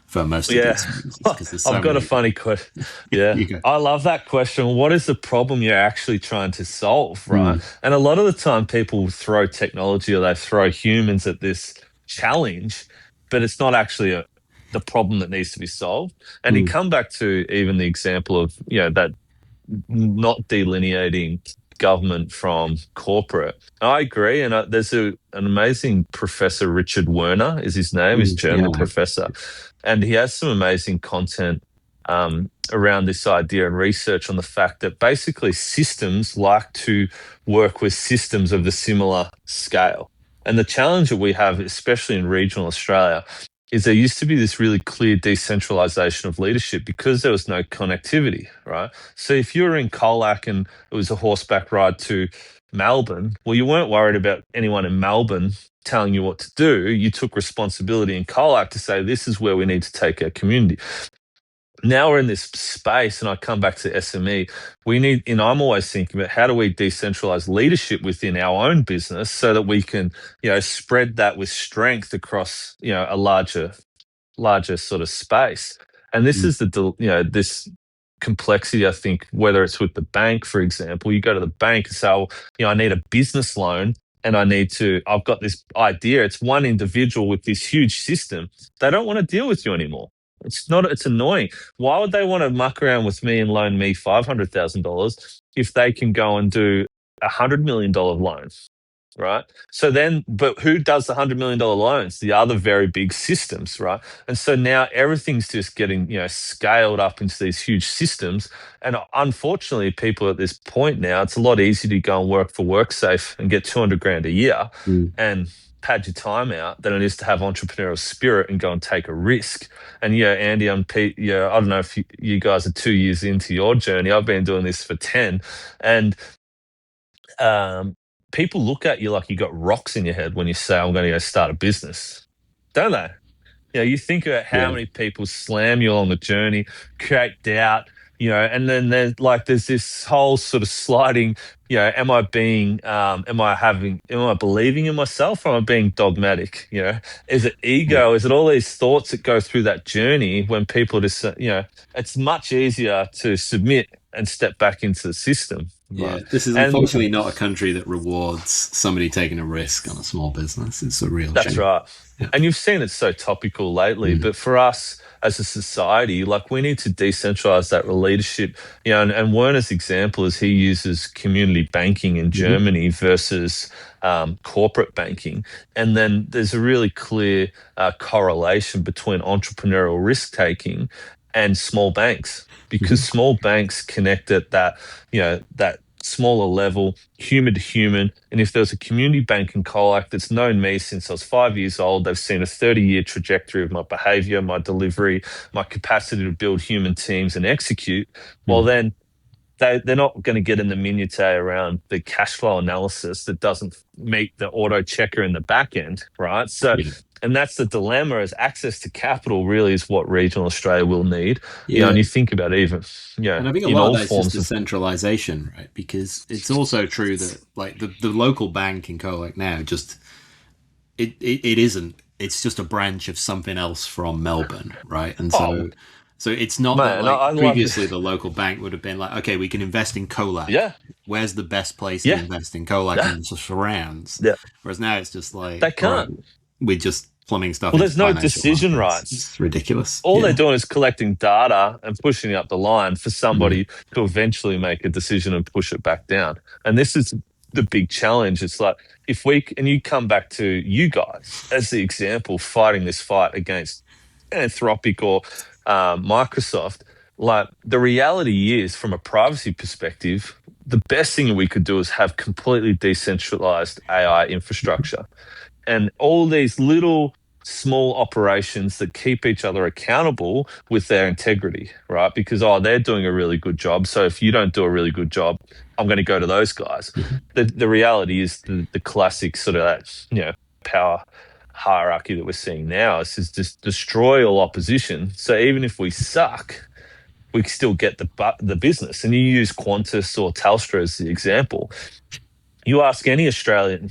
for most of these users, because there's so I've got many. a funny question. Yeah. You go. I love that question. What is the problem you're actually trying to solve, right? And a lot of the time people throw technology or they throw humans at this challenge, but it's not actually the problem that needs to be solved. And you come back to even the example of, that not delineating government from corporate. I agree. And there's an amazing professor, Richard Werner is his name, he's a German professor. And he has some amazing content around this idea and research on the fact that basically systems like to work with systems of the similar scale. And the challenge that we have, especially in regional Australia, is there used to be this really clear decentralization of leadership because there was no connectivity, right? So if you were in Colac and it was a horseback ride to Melbourne, well, you weren't worried about anyone in Melbourne telling you what to do. You took responsibility in Colac to say, this is where we need to take our community. Now we're in this space, and I come back to SME. I'm always thinking about how do we decentralize leadership within our own business so that we can, spread that with strength across, a larger sort of space. And this is this complexity, I think, whether it's with the bank, for example, you go to the bank and say, oh, I need a business loan and I've got this idea. It's one individual with this huge system. They don't want to deal with you anymore. It's annoying. Why would they want to muck around with me and loan me $500,000 if they can go and do $100 million loan? Right. So then, but who does the $100 million loans? The other very big systems, right? And so now everything's just getting, scaled up into these huge systems. And unfortunately, people at this point now, it's a lot easier to go and work for WorkSafe and get 200 grand a year and pad your time out than it is to have entrepreneurial spirit and go and take a risk. And Andy and Pete, I don't know if you guys are 2 years into your journey. I've been doing this for 10, and people look at you like you got rocks in your head when you say, I'm going to go start a business, don't they? You think about how many people slam you along the journey, create doubt, and then there's this whole sort of sliding, am I believing in myself, or am I being dogmatic? Is it ego? Is it all these thoughts that go through that journey when people just, it's much easier to submit and step back into the system. Yeah, this is unfortunately not a country that rewards somebody taking a risk on a small business. It's a real shame. That's right. Yeah. And you've seen it so topical lately, but for us as a society, like, we need to decentralize that leadership. And Werner's example is he uses community banking in Germany versus corporate banking. And then there's a really clear correlation between entrepreneurial risk taking and small banks, because small banks connect at that smaller level, human to human. And if there's a community bank in Colac that's known me since I was 5 years old, they've seen a 30-year trajectory of my behavior, my delivery, my capacity to build human teams and execute, well, then they're not going to get in the minutiae around the cash flow analysis that doesn't meet the auto checker in the back end, right? So, and that's the dilemma, is access to capital really is what regional Australia will need. And you think about and I think a lot of that is just decentralization, right? Because it's also true that like the local bank in Colac now it isn't. It's just a branch of something else from Melbourne, right? And so it's not that previously the local bank would have been like, okay, we can invest in Colac. Yeah. Where's the best place to invest in Colac and the surrounds? Yeah. Whereas now it's just like, they can't. Right, we're just plumbing stuff. Well, there's no decision rights. It's ridiculous. All they're doing is collecting data and pushing it up the line for somebody to eventually make a decision and push it back down. And this is the big challenge. It's like, and you come back to you guys as the example fighting this fight against Anthropic or Microsoft, like, the reality is, from a privacy perspective, the best thing we could do is have completely decentralized AI infrastructure and all these little small operations that keep each other accountable with their integrity, right? Because, they're doing a really good job. So if you don't do a really good job, I'm going to go to those guys. The reality is the classic sort of that, power hierarchy that we're seeing now is just destroy all opposition. So even if we suck, we still get the business. And you use Qantas or Telstra as the example. You ask any Australian,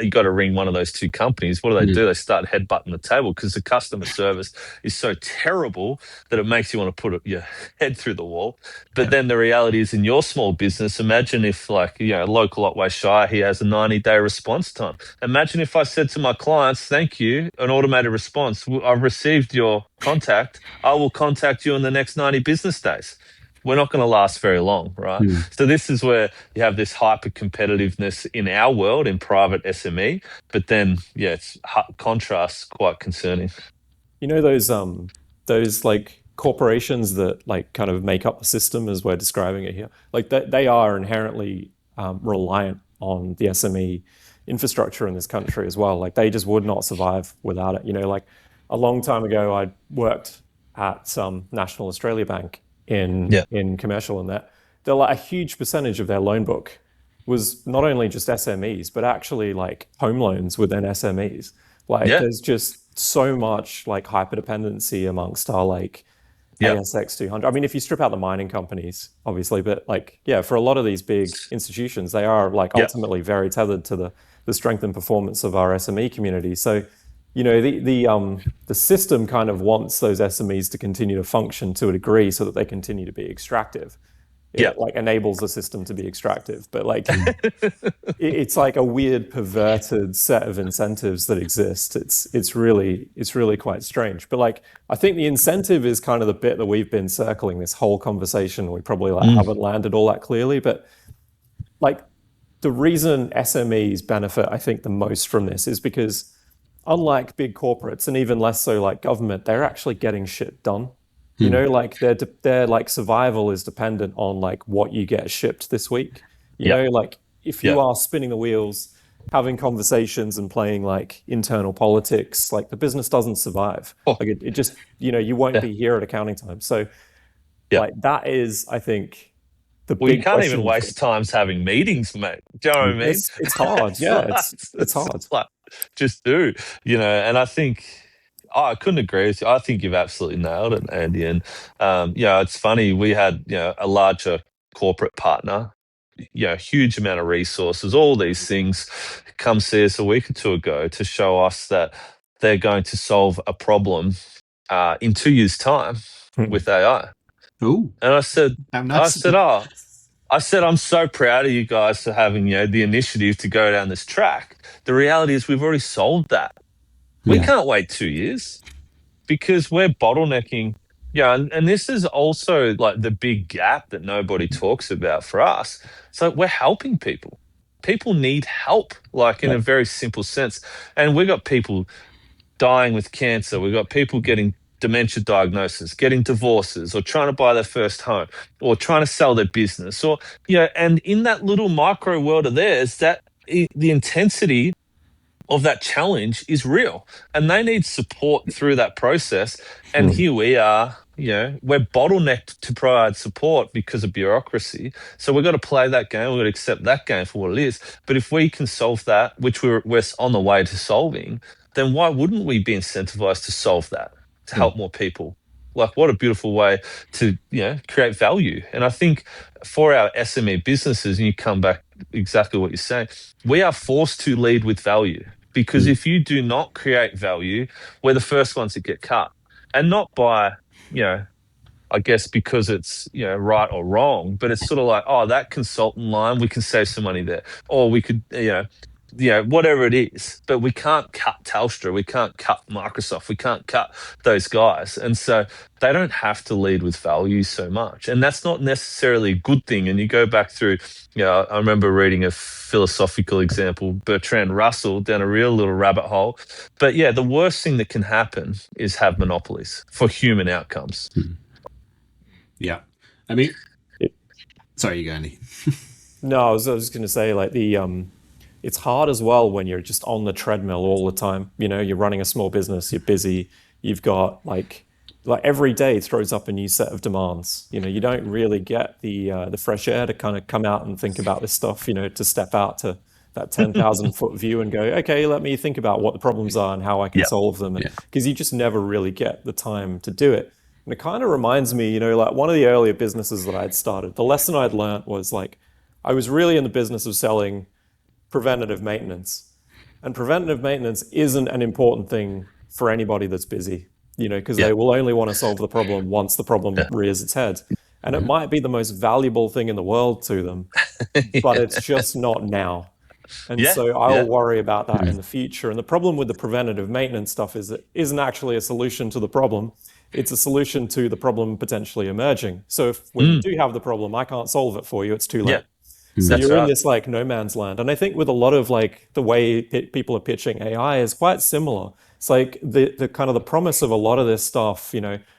you got to ring one of those two companies. What do? They start headbutting the table because the customer service is so terrible that it makes you want to put your head through the wall. But then the reality is, in your small business, imagine if, like, local Otway Shire, he has a 90-day response time. Imagine if I said to my clients, thank you, an automated response. I've received your contact. I will contact you in the next 90 business days. We're not going to last very long, right? So this is where you have this hyper competitiveness in our world, in private SME, but then, it's contrasts quite concerning. Those like corporations that like kind of make up the system as we're describing it here, like they are inherently reliant on the SME infrastructure in this country as well. Like they just would not survive without it. Like a long time ago, I worked at some National Australia Bank in commercial, and that they're like a huge percentage of their loan book was not only just SMEs, but actually like home loans within SMEs. Like there's just so much like hyper dependency amongst our like ASX 200. I mean, if you strip out the mining companies, obviously, but like, for a lot of these big institutions, they are like ultimately very tethered to the strength and performance of our SME community. So, the system kind of wants those SMEs to continue to function to a degree so that they continue to be extractive. It like enables the system to be extractive, but like it's like a weird perverted set of incentives that exist. It's really quite strange. But like I think the incentive is kind of the bit that we've been circling this whole conversation. We probably haven't landed all that clearly, but like the reason SMEs benefit, I think, the most from this is because unlike big corporates and even less so like government, they're actually getting shit done. Like their like survival is dependent on like what you get shipped this week. Like if you are spinning the wheels, having conversations and playing like internal politics, like the business doesn't survive. Like it just, you won't be here at accounting time. So like that is, I think, the big you can't question even waste times having meetings, mate. Do you know what I mean? It's hard. It's hard. Like, just do, and I think, I couldn't agree with you. I think you've absolutely nailed it, Andy. And, it's funny. We had, a larger corporate partner, huge amount of resources, all these things, come see us a week or two ago to show us that they're going to solve a problem in 2 years' time with AI. Ooh. And I said, nice. I said, I'm so proud of you guys for having, the initiative to go down this track. The reality is we've already solved that. We can't wait 2 years because we're bottlenecking. And this is also like the big gap that nobody talks about for us. So we're helping people. People need help, like in a very simple sense. And we've got people dying with cancer. We've got people getting dementia diagnosis, getting divorces, or trying to buy their first home, or trying to sell their business, or, and in that little micro world of theirs, that the intensity of that challenge is real, and they need support through that process. And here we are, we're bottlenecked to provide support because of bureaucracy. So we've got to play that game. We've got to accept that game for what it is. But if we can solve that, which we're on the way to solving, then why wouldn't we be incentivized to solve that, to help more people? Like, what a beautiful way to, create value. And I think for our SME businesses, and you come back exactly what you're saying, we are forced to lead with value. Because if you do not create value, we're the first ones that get cut. And not by, I guess because it's, right or wrong, but it's sort of like, that consultant line, we can save some money there. Or we could, whatever it is. But we can't cut Telstra. We can't cut Microsoft. We can't cut those guys. And so they don't have to lead with value so much. And that's not necessarily a good thing. And you go back through, I remember reading a philosophical example, Bertrand Russell, down a real little rabbit hole. But the worst thing that can happen is have monopolies for human outcomes. Yeah. I mean, sorry, you go, Andy. No, I was just going to say, like, it's hard as well when you're just on the treadmill all the time. You're running a small business, you're busy, you've got like every day throws up a new set of demands. You don't really get the fresh air to kind of come out and think about this stuff, to step out to that 10,000 foot view and go, okay, let me think about what the problems are and how I can Yeah. solve them. Yeah. Because you just never really get the time to do it. And it kind of reminds me, like one of the earlier businesses that I'd started, the lesson I'd learned was like, I was really in the business of selling preventative maintenance. And preventative maintenance isn't an important thing for anybody that's busy, because they will only want to solve the problem once the problem rears its head. And it might be the most valuable thing in the world to them, but it's just not now. And so I'll worry about that in the future. And the problem with the preventative maintenance stuff is it isn't actually a solution to the problem. It's a solution to the problem potentially emerging. So if when you do have the problem, I can't solve it for you, it's too late. So you're in this like no man's land. And I think with a lot of like the way people are pitching AI is quite similar. It's like the kind of the promise of a lot of this stuff,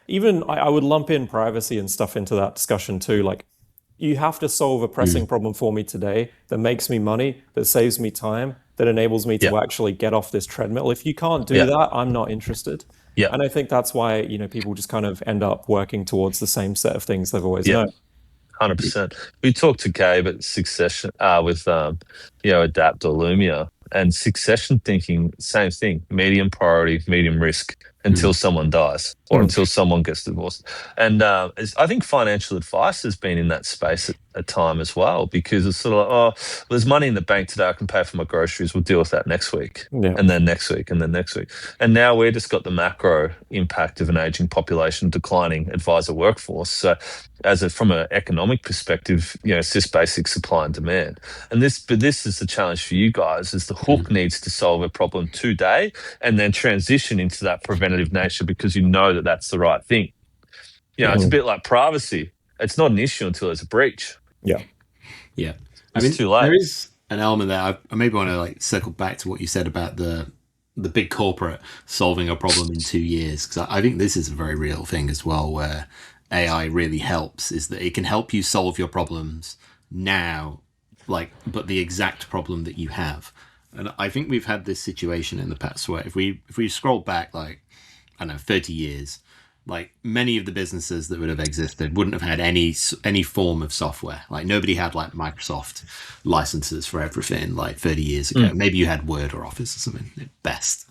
even I would lump in privacy and stuff into that discussion too. Like you have to solve a pressing problem for me today that makes me money, that saves me time, that enables me to actually get off this treadmill. If you can't do that, I'm not interested. And I think that's why, people just kind of end up working towards the same set of things they've always known. 100%. We talked to Gabe at Succession with Adapt or Lumia, and succession thinking, same thing, medium priority, medium risk until someone dies or until someone gets divorced. And I think financial advice has been in that space at time as well, because it's sort of like, there's money in the bank today, I can pay for my groceries, we'll deal with that next week, and then next week, and then next week. And now we've just got the macro impact of an aging population, declining advisor workforce. So from an economic perspective, it's just basic supply and demand. But this is the challenge for you guys, is the hook needs to solve a problem today and then transition into that preventative nature, because you know that that's the right thing. It's a bit like privacy. It's not an issue until there's a breach. Yeah. It's too late. There is an element there. I maybe want to like circle back to what you said about the big corporate solving a problem in 2 years, because I think this is a very real thing as well, where AI really helps, is that it can help you solve your problems now, but the exact problem that you have. And I think we've had this situation in the past where if we scroll back, 30 years, many of the businesses that would have existed wouldn't have had any form of software. Nobody had Microsoft licenses for everything 30 years ago. Maybe you had Word or Office or something at best.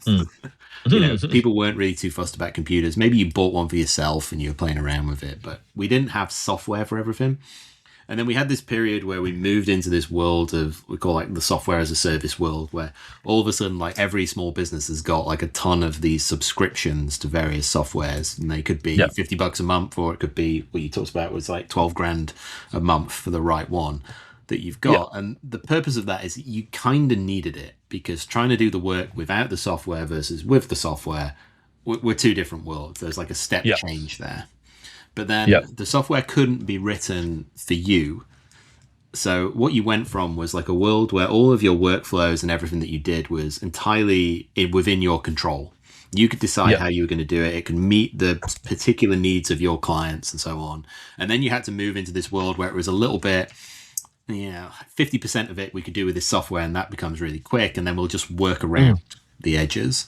People weren't really too fussed about computers. Maybe you bought one for yourself and you were playing around with it, but we didn't have software for everything. And then we had this period where we moved into this world of, we call the software as a service world, where all of a sudden every small business has got a ton of these subscriptions to various softwares, and they could be $50 a month, or it could be what you talked about was 12 grand a month for the right one that you've got. And the purpose of that is that you kind of needed it, because trying to do the work without the software versus with the software, we're two different worlds. There's a step change there. But then the software couldn't be written for you. So what you went from was a world where all of your workflows and everything that you did was entirely within your control. You could decide how you were going to do it. It could meet the particular needs of your clients and so on. And then you had to move into this world where it was a little bit, 50% of it we could do with this software, and that becomes really quick, and then we'll just work around the edges.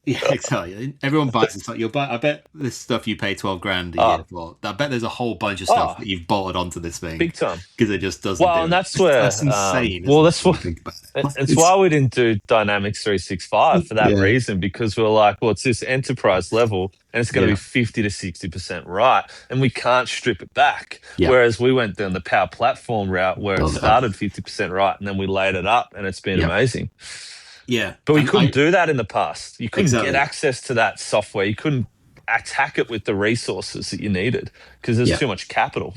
Exactly. Everyone buys this. I bet this stuff you pay 12 grand a year for. I bet there's a whole bunch of stuff that you've bolted onto this thing, big time, because it just doesn't. And that's where that's insane. It's why we didn't do Dynamics 365 for that reason, because we're it's this enterprise level, and it's going to be 50 to 60% right, and we can't strip it back. Whereas we went down the Power Platform route, where it started 50% right, and then we laid it up, and it's been amazing. But we couldn't do that in the past. You couldn't get access to that software. You couldn't attack it with the resources that you needed, because there's too much capital.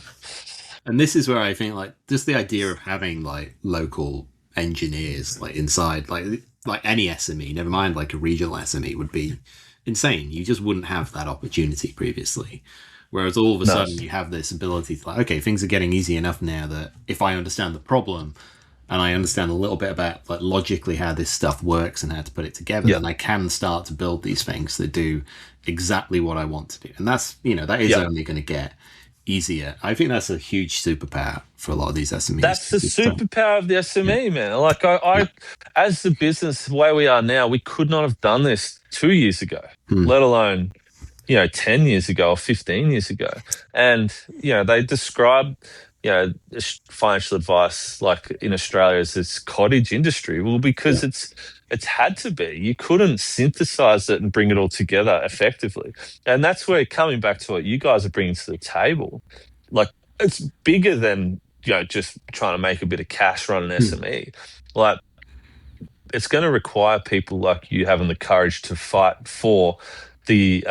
And this is where I think just the idea of having local engineers inside any SME, never mind a regional SME, would be insane. You just wouldn't have that opportunity previously. Whereas all of a sudden you have this ability to okay, things are getting easy enough now that if I understand the problem, and I understand a little bit about logically how this stuff works and how to put it together, then I can start to build these things that do exactly what I want to do. And that's, that is only going to get easier. I think that's a huge superpower for a lot of these SMEs. That's the superpower of the SME, man. I as the business, the way we are now, we could not have done this 2 years ago, let alone 10 years ago or 15 years ago. And, they describe financial advice like in Australia is this cottage industry? Well, because it's had to be. You couldn't synthesize it and bring it all together effectively. And that's where, coming back to what you guys are bringing to the table, like it's bigger than just trying to make a bit of cash run an SME. Like, it's going to require people like you having the courage to fight for the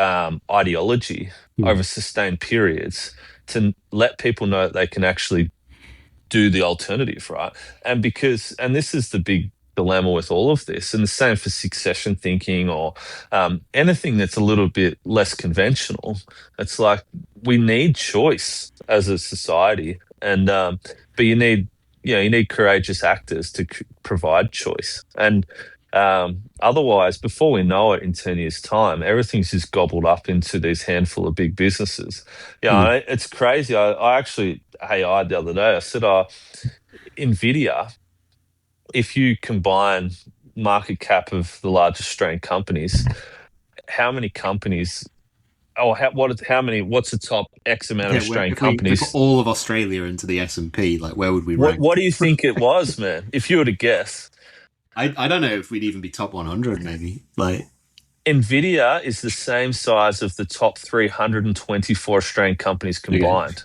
ideology over sustained periods, to let people know that they can actually do the alternative, right? And this is the big dilemma with all of this, and the same for succession thinking or anything that's a little bit less conventional. It's like, we need choice as a society, and but you need courageous actors to provide choice. And otherwise, before we know it, in 10 years' time, everything's just gobbled up into these handful of big businesses. It's crazy. I actually AI'd the other day. I said, NVIDIA, if you combine market cap of the largest Australian companies, how many companies, or what's the top X amount of Australian if we companies? put all of Australia into the S&P, like, where would we rank? What do you think it was, man? If you were to guess. I don't know if we'd even be top 100, maybe. Like, NVIDIA is the same size of the top 324 Australian companies combined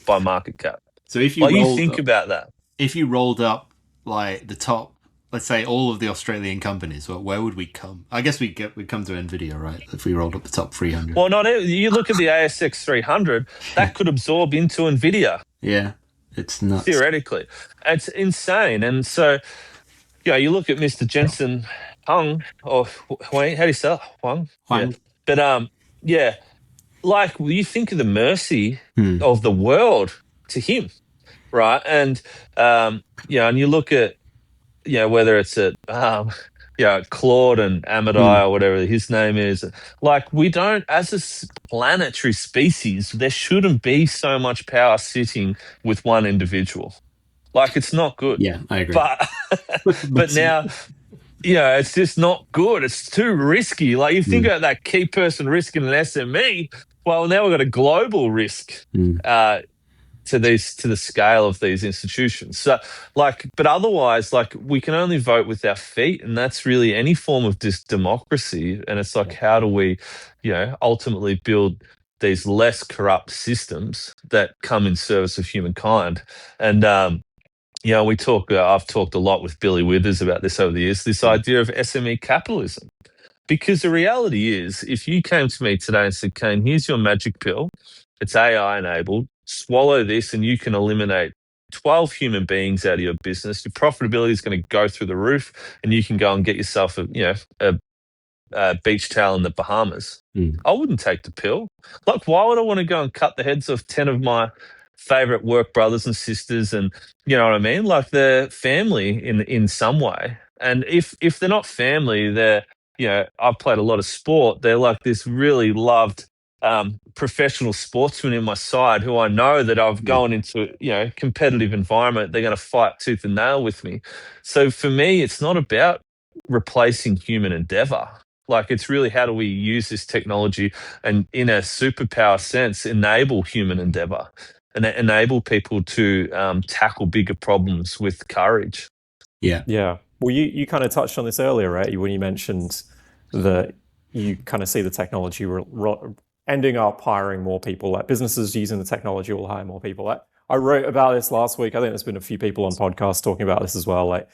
by market cap. So if you about that, if you rolled up like the top, let's say all of the Australian companies, well, where would we come? I guess we'd come to NVIDIA, right? If we rolled up the top 300. Well, you look at the ASX 300, that could absorb into NVIDIA. Yeah, it's nuts. Theoretically, it's insane. And so, you look at Mr. Jensen Huang, or Huang, how do you say it? Huang? Huang. Yeah. But like, you think of the mercy of the world to him, right? And and you look at whether it's at Claude and Amadai or whatever his name is. Like, we don't, as a planetary species, there shouldn't be so much power sitting with one individual. Like, it's not good. Yeah, I agree. But now, it's just not good. It's too risky. Like, you think about that key person risk in an SME. Well, now we've got a global risk to the scale of these institutions. So, but otherwise, we can only vote with our feet, and that's really any form of democracy. And it's like, how do we, ultimately build these less corrupt systems that come in service of humankind? And I've talked a lot with Billy Withers about this over the years, this idea of SME capitalism. Because the reality is, if you came to me today and said, Kane, here's your magic pill, it's AI enabled, swallow this and you can eliminate 12 human beings out of your business, your profitability is going to go through the roof, and you can go and get yourself a beach towel in the Bahamas. I wouldn't take the pill. Like, why would I want to go and cut the heads off 10 of my favorite work brothers and sisters? And you know what I mean? Like, they're family in some way. And if they're not family, they're, I've played a lot of sport. They're like this really loved professional sportsman in my side who I know that I've gone into, competitive environment. They're going to fight tooth and nail with me. So for me, it's not about replacing human endeavor. Like, it's really, how do we use this technology and, in a superpower sense, enable human endeavor and enable people to tackle bigger problems with courage. Yeah. Well, you kind of touched on this earlier, right? When you mentioned that you kind of see the technology ending up hiring more people. Like, businesses using the technology will hire more people. I wrote about this last week. I think there's been a few people on podcasts talking about this as well. Like,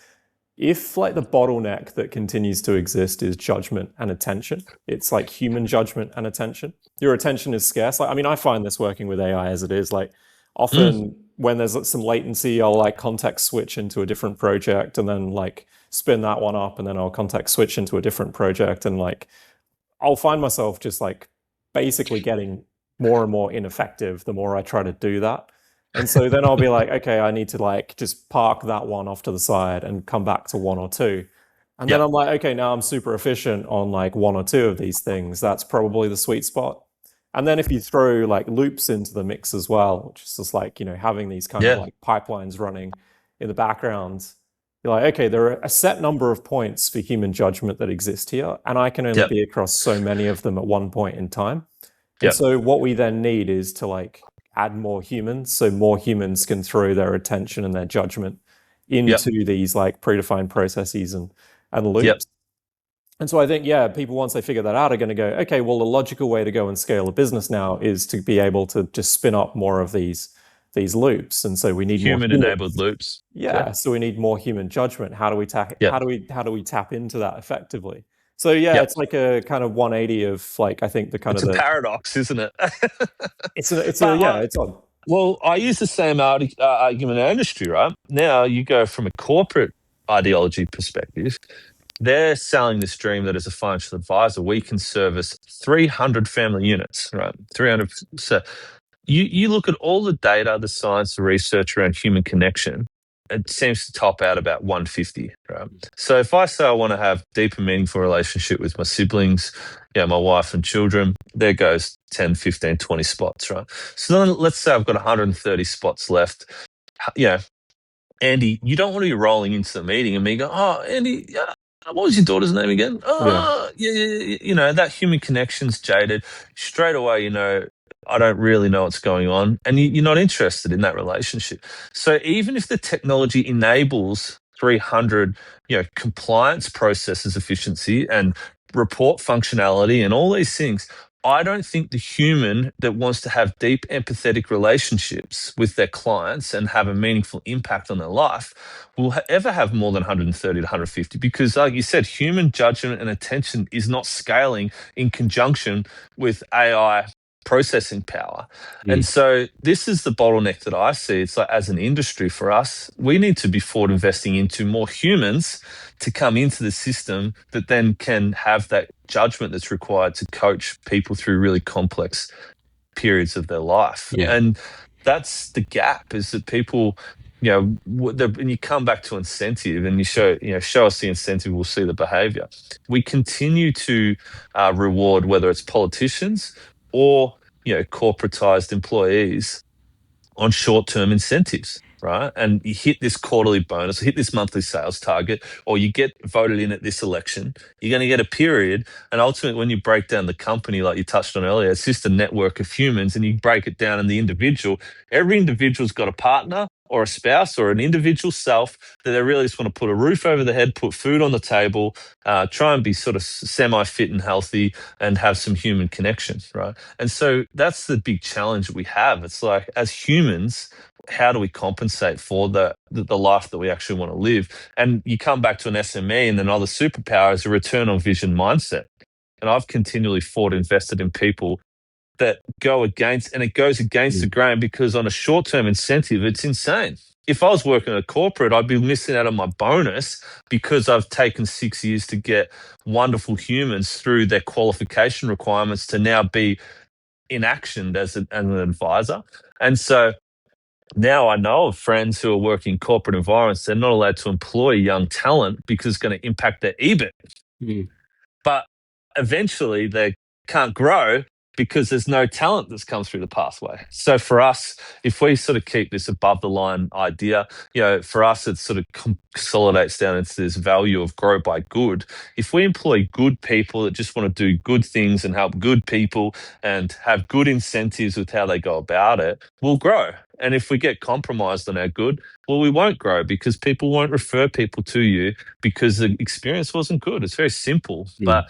if the bottleneck that continues to exist is judgment and attention, it's like human judgment and attention. Your attention is scarce. Like, I mean, I find this working with AI as it is. Like, often when there's some latency, I'll context switch into a different project and then spin that one up, and then I'll context switch into a different project, and I'll find myself just basically getting more and more ineffective the more I try to do that. And so then I'll be like, okay, I need to just park that one off to the side and come back to one or two. And then I'm like, okay, now I'm super efficient on one or two of these things. That's probably the sweet spot. And then if you throw loops into the mix as well, which is just having these kind of pipelines running in the background, you're like, okay, there are a set number of points for human judgment that exist here, and I can only be across so many of them at one point in time. And so what we then need is to add more humans, so more humans can throw their attention and their judgment into these like predefined processes and loops. And so I think, yeah, people, once they figure that out, are going to go, okay, well, the logical way to go and scale a business now is to be able to just spin up more of these loops. And so we need human-enabled loops. Yeah, so we need more human judgment. How do we how do we tap into that effectively? So it's like a kind of 180 of like, I think It's a paradox, isn't it? it's on. Well, I use the same argument in industry, right? Now you go from a corporate ideology perspective. They're selling this dream that as a financial advisor, we can service 300 family units, right? 300. So you look at all the data, the science, the research around human connection, it seems to top out about 150, right? So if I say I want to have deep and meaningful relationship with my siblings, my wife and children, there goes 10, 15, 20 spots, right? So then let's say I've got 130 spots left. Andy, you don't want to be rolling into the meeting and me go, oh, Andy, what was your daughter's name again? Oh, yeah. That human connection's jaded. Straight away, I don't really know what's going on. And you're not interested in that relationship. So even if the technology enables 300, compliance processes efficiency and report functionality and all these things, I don't think the human that wants to have deep empathetic relationships with their clients and have a meaningful impact on their life will ever have more than 130 to 150 because, like you said, human judgment and attention is not scaling in conjunction with AI processing power. And so this is the bottleneck that I see. It's like, as an industry for us, we need to be forward investing into more humans to come into the system that then can have that judgment that's required to coach people through really complex periods of their life. And that's the gap, is that people, and you come back to incentive and you show us the incentive, we'll see the behavior. We continue to reward, whether it's politicians or corporatized employees, on short-term incentives, right? And you hit this quarterly bonus, hit this monthly sales target, or you get voted in at this election, you're going to get a period. And ultimately, when you break down the company, like you touched on earlier, it's just a network of humans, and you break it down in the individual. Every individual's got a partner or a spouse or an individual self that they really just want to put a roof over their head, put food on the table, try and be sort of semi-fit and healthy and have some human connection, right? And so that's the big challenge that we have. It's like, as humans, how do we compensate for the life that we actually want to live? And you come back to an SME, and another superpower is a return on vision mindset. And I've continually invested in people that goes against the grain, because on a short-term incentive, it's insane. If I was working at a corporate, I'd be missing out on my bonus because I've taken 6 years to get wonderful humans through their qualification requirements to now be in action as an advisor. And so now I know of friends who are working in corporate environments, they're not allowed to employ young talent because it's going to impact their EBIT. But eventually they can't grow because there's no talent that's come through the pathway. So for us, if we sort of keep this above the line idea, for us, it sort of consolidates down into this value of grow by good. If we employ good people that just want to do good things and help good people and have good incentives with how they go about it, we'll grow. And if we get compromised on our good, well, we won't grow because people won't refer people to you because the experience wasn't good. It's very simple, but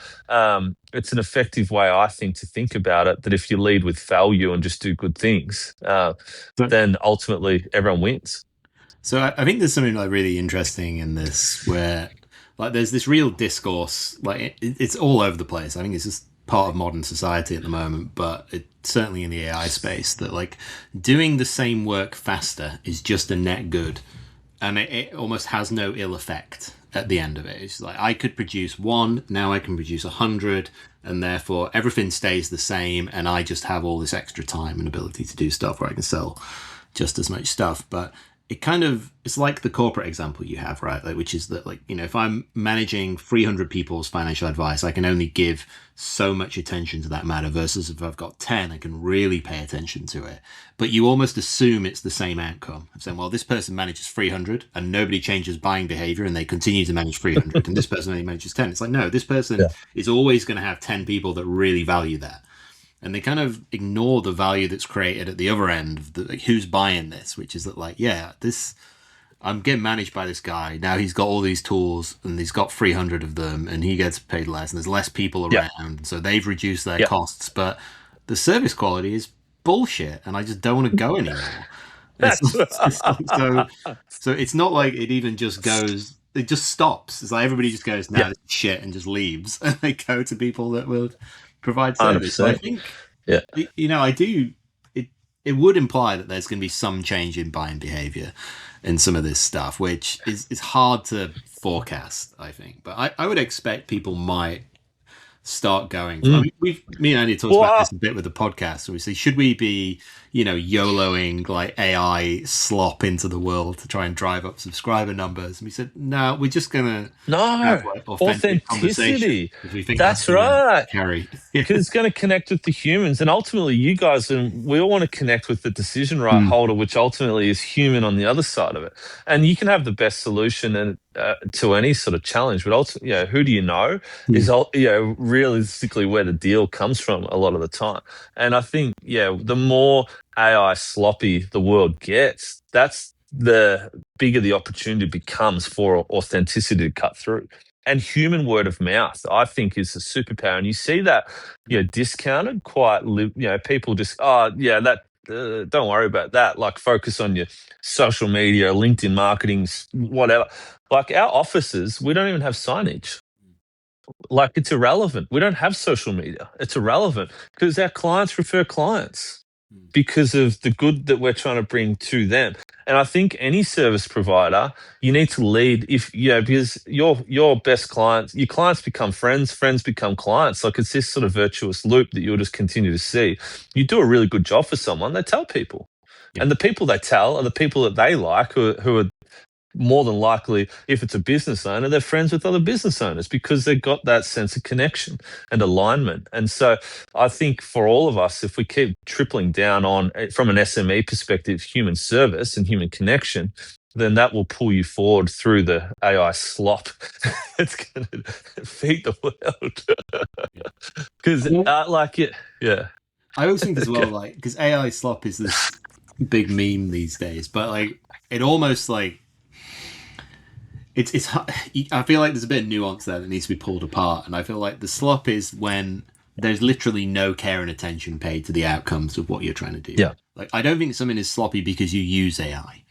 it's an effective way, I think, to think about it, that if you lead with value and just do good things, then ultimately everyone wins. So I think there's something like really interesting in this, where like there's this real discourse, like it's all over the place. I think it's just part of modern society at the moment, but it's certainly in the AI space, that like doing the same work faster is just a net good, and it almost has no ill effect at the end of it. It's like, I could produce 1, now I can produce 100, and therefore everything stays the same, and I just have all this extra time and ability to do stuff where I can sell just as much stuff. But it's like the corporate example you have, right? Like, which is that, like, if I'm managing 300 people's financial advice, I can only give so much attention to that matter, versus if I've got 10, I can really pay attention to it. But you almost assume it's the same outcome. I'm saying, well, this person manages 300 and nobody changes buying behavior and they continue to manage 300 and this person only manages 10. It's like, no, this person is always going to have 10 people that really value that. and they kind of ignore the value that's created at the other end of like, who's buying this, which is that like, yeah, this I'm getting managed by this guy. Now he's got all these tools and he's got 300 of them and he gets paid less and there's less people around. So they've reduced their costs, but the service quality is bullshit and I just don't want to go anymore. So it's not like it even just goes, it just stops. It's like everybody just goes, no, this is shit and just leaves and they go to people that will provide service. So I think, I do, it would imply that there's going to be some change in buying behavior in some of this stuff, which is hard to forecast, I think. But I would expect people might start going. I mean, me and Andy talked about this a bit with the podcast. So we say, should we be, YOLOing like AI slop into the world to try and drive up subscriber numbers? And we said, no, we're just gonna have like authenticity. We think that's right. Carry because it's going to connect with the humans, and ultimately, you guys and we all want to connect with the decision right holder, which ultimately is human on the other side of it. And you can have the best solution and to any sort of challenge, but ultimately, who do you know is realistically where the deal comes from a lot of the time. And I think, the more AI sloppy the world gets, that's the bigger the opportunity becomes for authenticity to cut through. And human word of mouth, I think, is a superpower. And you see that, discounted quite, people just, don't worry about that. Like, focus on your social media, LinkedIn marketing, whatever. Like, our offices, we don't even have signage. Like, it's irrelevant. We don't have social media. It's irrelevant because our clients refer clients because of the good that we're trying to bring to them. And I think any service provider, you need to lead because your best clients, your clients become friends, friends become clients. Like, it's this sort of virtuous loop that you'll just continue to see. You do a really good job for someone, they tell people. Yeah. And the people they tell are the people that they like who are more than likely, if it's a business owner, they're friends with other business owners because they've got that sense of connection and alignment. And so I think for all of us, if we keep tripling down on, from an SME perspective, human service and human connection, then that will pull you forward through the AI slop. It's going to feed the world. Because I always think as well, like, because AI slop is this big meme these days, but like, it almost like, It's. I feel like there's a bit of nuance there that needs to be pulled apart, and I feel like the slop is when there's literally no care and attention paid to the outcomes of what you're trying to do. Yeah. Like, I don't think something is sloppy because you use AI.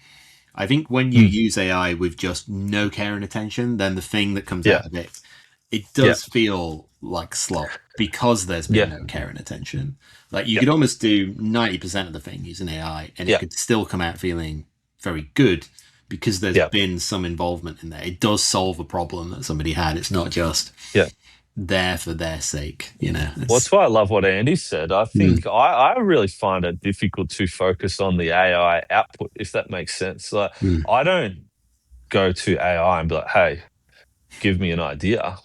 I think when you use AI with just no care and attention, then the thing that comes out of it does feel like slop because there's been no care and attention. Like, you could almost do 90% of the thing using AI, and it could still come out feeling very good. Because there's been some involvement in there. It does solve a problem that somebody had. It's not just there for their sake, Well, that's why I love what Andy said. I think I really find it difficult to focus on the AI output, if that makes sense. Like, I don't go to AI and be like, hey, give me an idea.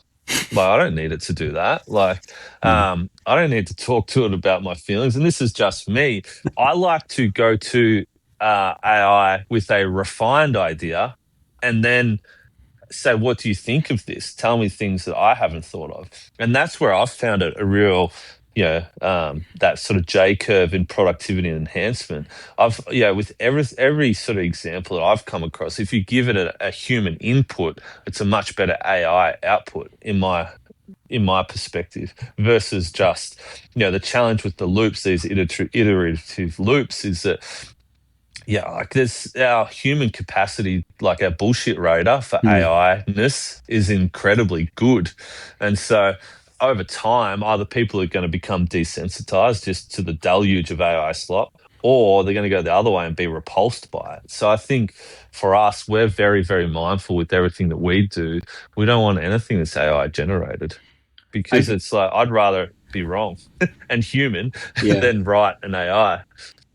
Like, I don't need it to do that. Like, I don't need to talk to it about my feelings. And this is just me. I like to go to AI with a refined idea and then say, what do you think of this? Tell me things that I haven't thought of. And that's where I've found it a real, that sort of J curve in productivity and enhancement. With every sort of example that I've come across, if you give it a human input, it's a much better AI output in my perspective, versus just, the challenge with the loops, these iterative loops, is that like, there's our human capacity, like our bullshit radar for AI-ness is incredibly good. And so over time, either people are going to become desensitized just to the deluge of AI slop, or they're going to go the other way and be repulsed by it. So I think for us, we're very, very mindful with everything that we do. We don't want anything that's AI generated, because it's like, I'd rather be wrong and human than right and AI.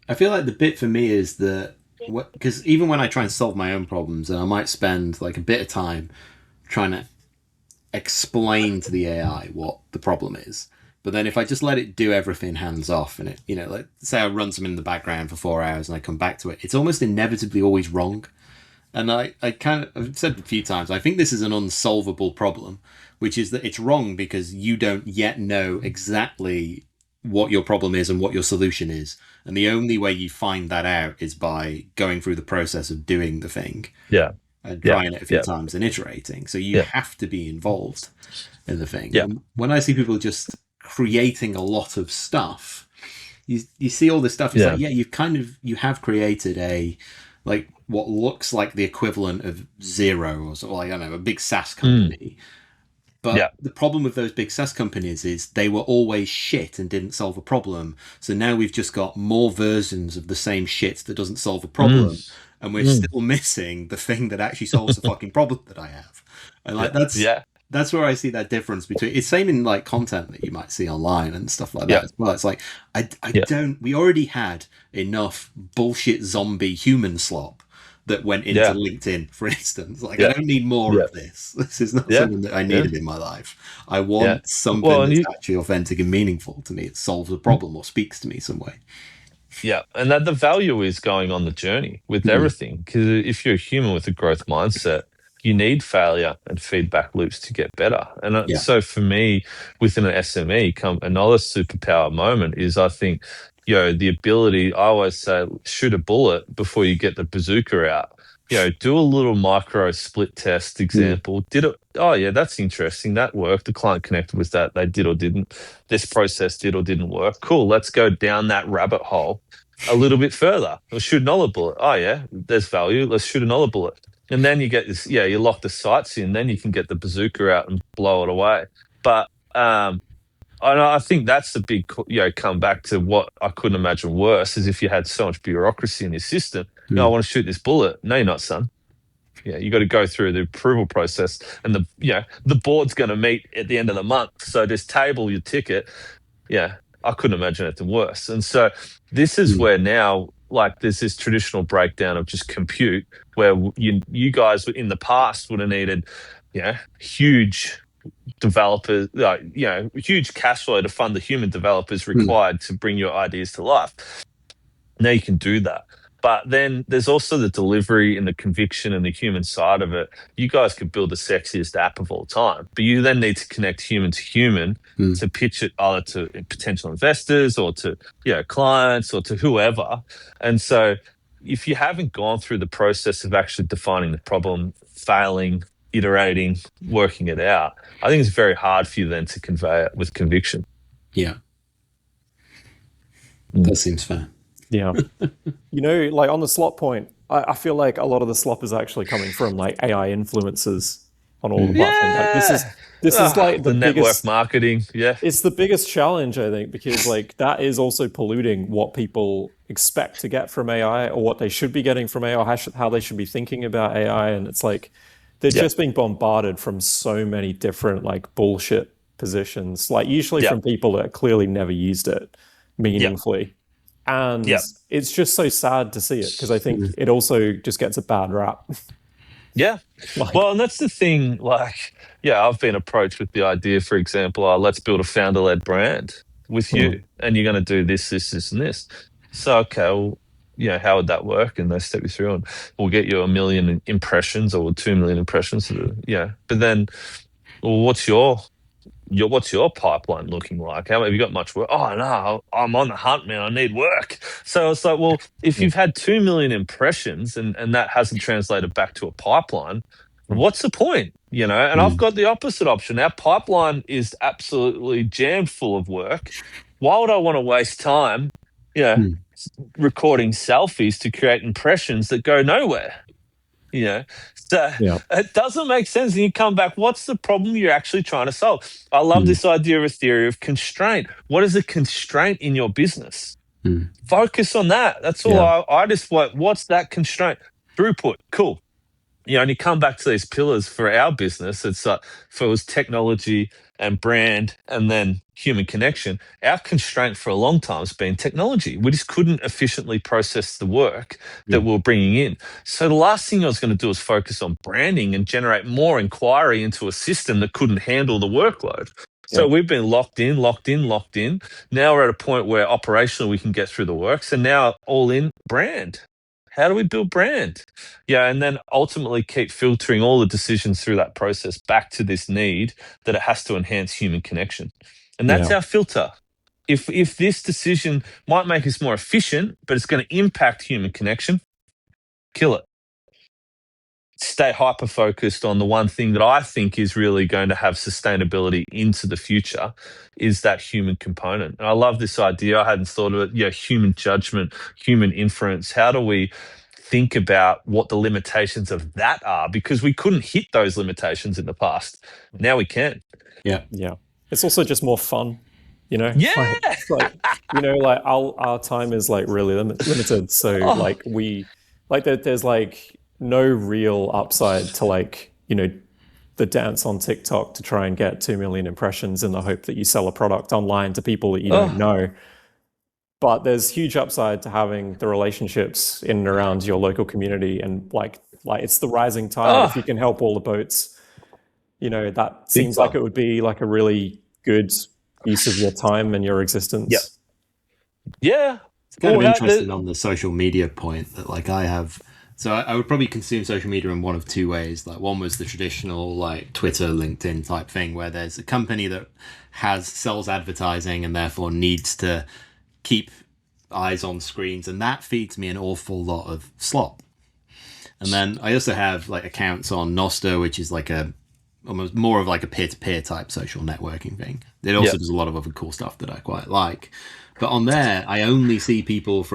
I feel like the bit for me is that, because even when I try and solve my own problems, and I might spend like a bit of time trying to explain to the AI what the problem is, but then if I just let it do everything hands off, and it, like, say I run something in the background for 4 hours and I come back to it, it's almost inevitably always wrong. And I've said a few times, I think this is an unsolvable problem, which is that it's wrong because you don't yet know exactly what your problem is and what your solution is. And the only way you find that out is by going through the process of doing the thing Yeah. and Yeah. trying it a few Yeah. times and iterating. So you Yeah. have to be involved in the thing. Yeah. And when I see people just creating a lot of stuff, you see all this stuff. It's Yeah. like, yeah, you have created a, like, what looks like the equivalent of Zero or sort of like, I don't know, a big SaaS company. But Yeah. the problem with those big SaaS companies is they were always shit and didn't solve a problem. So now we've just got more versions of the same shit that doesn't solve a problem. And we're still missing the thing that actually solves the fucking problem that I have. And like that's where I see that difference between, it's same in like content that you might see online and stuff like that as well. It's like we already had enough bullshit zombie human slop that went into LinkedIn, for instance. Like, I don't need more of this. This is not something that I needed in my life. I want something that's actually authentic and meaningful to me. It solves a problem or speaks to me some way. Yeah, and that the value is going on the journey with everything. Because if you're a human with a growth mindset, you need failure and feedback loops to get better. And so for me, within an SME, another superpower moment is, I think, the ability, I always say, shoot a bullet before you get the bazooka out. Do a little micro split test example. Did it? Oh, yeah, that's interesting. That worked. The client connected with that. They did or didn't. This process did or didn't work. Cool. Let's go down that rabbit hole a little bit further. Let's shoot another bullet. Oh, yeah, there's value. Let's shoot another bullet. And then you get this, you lock the sights in, then you can get the bazooka out and blow it away. But I think that's the big, come back to what I couldn't imagine worse is if you had so much bureaucracy in your system. I want to shoot this bullet. No, you're not, son. Yeah, you got to go through the approval process, and the board's going to meet at the end of the month. So just table your ticket. Yeah, I couldn't imagine anything worse. And so this is where now, like, there's this traditional breakdown of just compute, where you guys in the past would have needed, huge developers, huge cash flow to fund the human developers required to bring your ideas to life. Now you can do that. But then there's also the delivery and the conviction and the human side of it. You guys could build the sexiest app of all time, but you then need to connect human to human to pitch it either to potential investors or to clients or to whoever. And so if you haven't gone through the process of actually defining the problem, failing, iterating, working it out, I think it's very hard for you then to convey it with conviction. Yeah. That seems fair. Yeah. Like on the slop point, I feel like a lot of the slop is actually coming from like AI influencers on all the platforms. Like this is like the network biggest marketing. Yeah. It's the biggest challenge, I think, because like that is also polluting what people expect to get from AI or what they should be getting from AI, or how they should be thinking about AI. And it's like they're just being bombarded from so many different like bullshit positions, like usually from people that clearly never used it meaningfully. And it's just so sad to see it, because I think it also just gets a bad rap. Yeah. Well, and that's the thing, like, I've been approached with the idea, for example, let's build a founder-led brand with you, and you're going to do this, this, this, and this. So, okay, well, how would that work? And they step you through, and we'll get you 1 million impressions or 2 million impressions. But then, well, what's your pipeline looking like? Have you got much work? Oh, no, I'm on the hunt, man. I need work. So it's like, well, if you've had 2 million impressions and that hasn't translated back to a pipeline, what's the point? And I've got the opposite option. Our pipeline is absolutely jammed full of work. Why would I want to waste time, recording selfies to create impressions that go nowhere? So it doesn't make sense. And you come back, what's the problem you're actually trying to solve? I love this idea of a theory of constraint. What is a constraint in your business? Focus on that. That's all. I just want, what's that constraint? Throughput. Cool. And you come back to these pillars for our business. It's for us technology and brand and then human connection. Our constraint for a long time has been technology. We just couldn't efficiently process the work that we're bringing in. So the last thing I was going to do is focus on branding and generate more inquiry into a system that couldn't handle the workload. So we've been locked in. Now we're at a point where operationally we can get through the work. So now all in brand. How do we build brand? And then ultimately keep filtering all the decisions through that process back to this need that it has to enhance human connection. And that's our filter. If this decision might make us more efficient, but it's going to impact human connection, kill it. Stay hyper focused on the one thing that I think is really going to have sustainability into the future is that human component. And I love this idea. I hadn't thought of it. Yeah, human judgment, human inference. How do we think about what the limitations of that are? Because we couldn't hit those limitations in the past. Now we can. Yeah. It's also just more fun, Yeah. like our time is like really limited. So there's like no real upside to like, the dance on TikTok to try and get 2 million impressions in the hope that you sell a product online to people that you don't know. But there's huge upside to having the relationships in and around your local community, and like it's the rising tide. If you can help all the boats, that seems like it would be like a really good use of your time and your existence. Yeah. It's kind of interesting on the social media point that like I have. So I would probably consume social media in one of two ways. Like one was the traditional like Twitter, LinkedIn type thing where there's a company that sells advertising and therefore needs to keep eyes on screens, and that feeds me an awful lot of slop. And then I also have like accounts on Noster, which is like almost more of like a peer-to-peer type social networking thing. It also does a lot of other cool stuff that I quite like. But on there, I only see things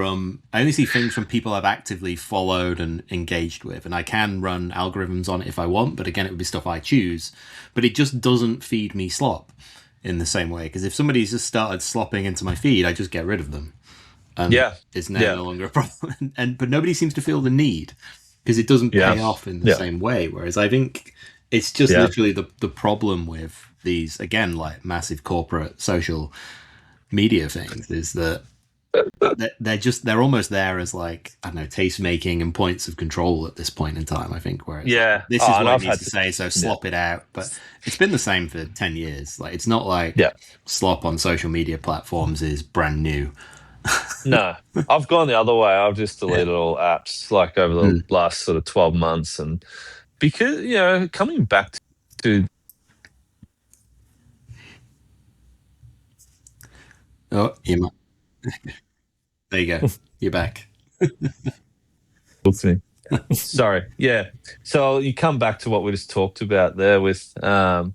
from people I've actively followed and engaged with. And I can run algorithms on it if I want, but again, it would be stuff I choose. But it just doesn't feed me slop in the same way. Because if somebody's just started slopping into my feed, I just get rid of them. And it's now no longer a problem. But nobody seems to feel the need because it doesn't pay off in the same way. Whereas I think it's just literally the problem with these, again, like massive corporate social media things is that they're almost there as like, I don't know, taste making and points of control at this point in time, I think, where this is what it needs to say, so slop it out. But it's been the same for 10 years. Like it's not like slop on social media platforms is brand new. No, I've gone the other way. I've just deleted all apps like over the last sort of 12 months. And because, coming back to Oh, there you go. You're back. Talk to me. Sorry. Yeah. So you come back to what we just talked about there with, for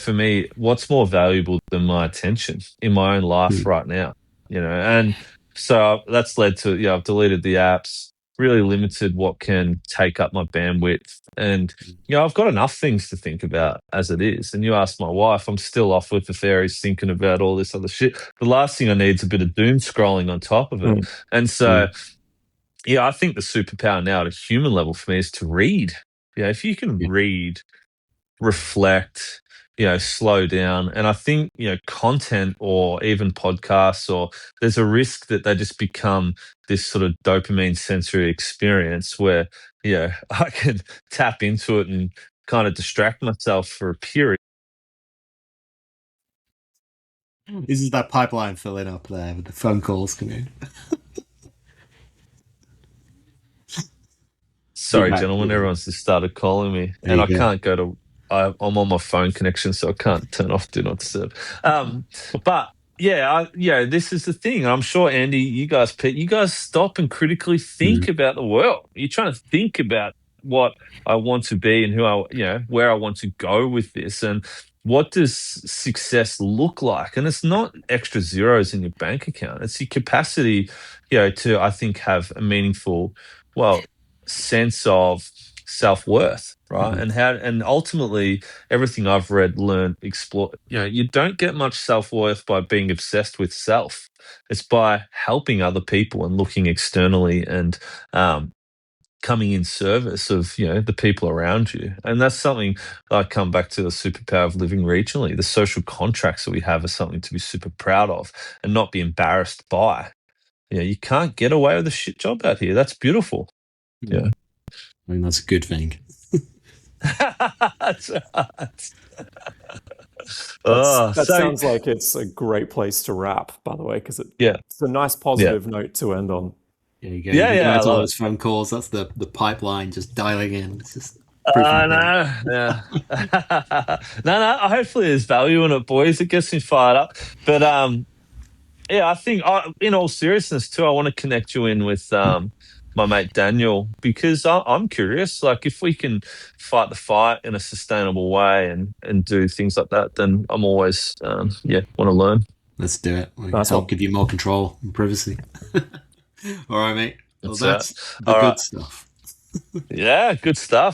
me, what's more valuable than my attention in my own life right now, and so that's led to, I've deleted the apps, really limited what can take up my bandwidth. And, I've got enough things to think about as it is. And you ask my wife, I'm still off with the fairies thinking about all this other shit. The last thing I need is a bit of doom scrolling on top of it. And so, I think the superpower now at a human level for me is to read. If you can read, reflect, slow down. And I think, content or even podcasts, or there's a risk that they just become this sort of dopamine sensory experience where, I can tap into it and kind of distract myself for a period. This is that pipeline filling up there with the phone calls coming in. Sorry, gentlemen, everyone's just started calling me, and I can't go to. I'm on my phone connection, so I can't turn off Do Not Disturb. But this is the thing. I'm sure, Andy, you guys stop and critically think about the world. You're trying to think about what I want to be and where I want to go with this, and what does success look like? And it's not extra zeros in your bank account. It's your capacity, to, I think, have a meaningful, sense of self-worth, right? And ultimately everything I've read, learned, explored, you don't get much self-worth by being obsessed with self. It's by helping other people and looking externally and coming in service of the people around you. And that's something I come back to, the superpower of living regionally. The social contracts that we have are something to be super proud of and not be embarrassed by. You can't get away with a shit job out here. That's beautiful. Yeah. I mean, that's a good thing. That's right. That sounds like it's a great place to wrap, by the way, because it's a nice positive note to end on. There you go. That's all those phone calls. That's the pipeline just dialing in. It's just. No. Hopefully there's value in it, boys. It gets me fired up. But Yeah, I think in all seriousness too, I want to connect you in with my mate Daniel, because I'm curious. Like, if we can fight the fight in a sustainable way and do things like that, then I'm always want to learn. Let's do it. We can Nice help one. give you more control and privacy. All right, mate. Well, It's that's the all right. good stuff. Yeah, good stuff.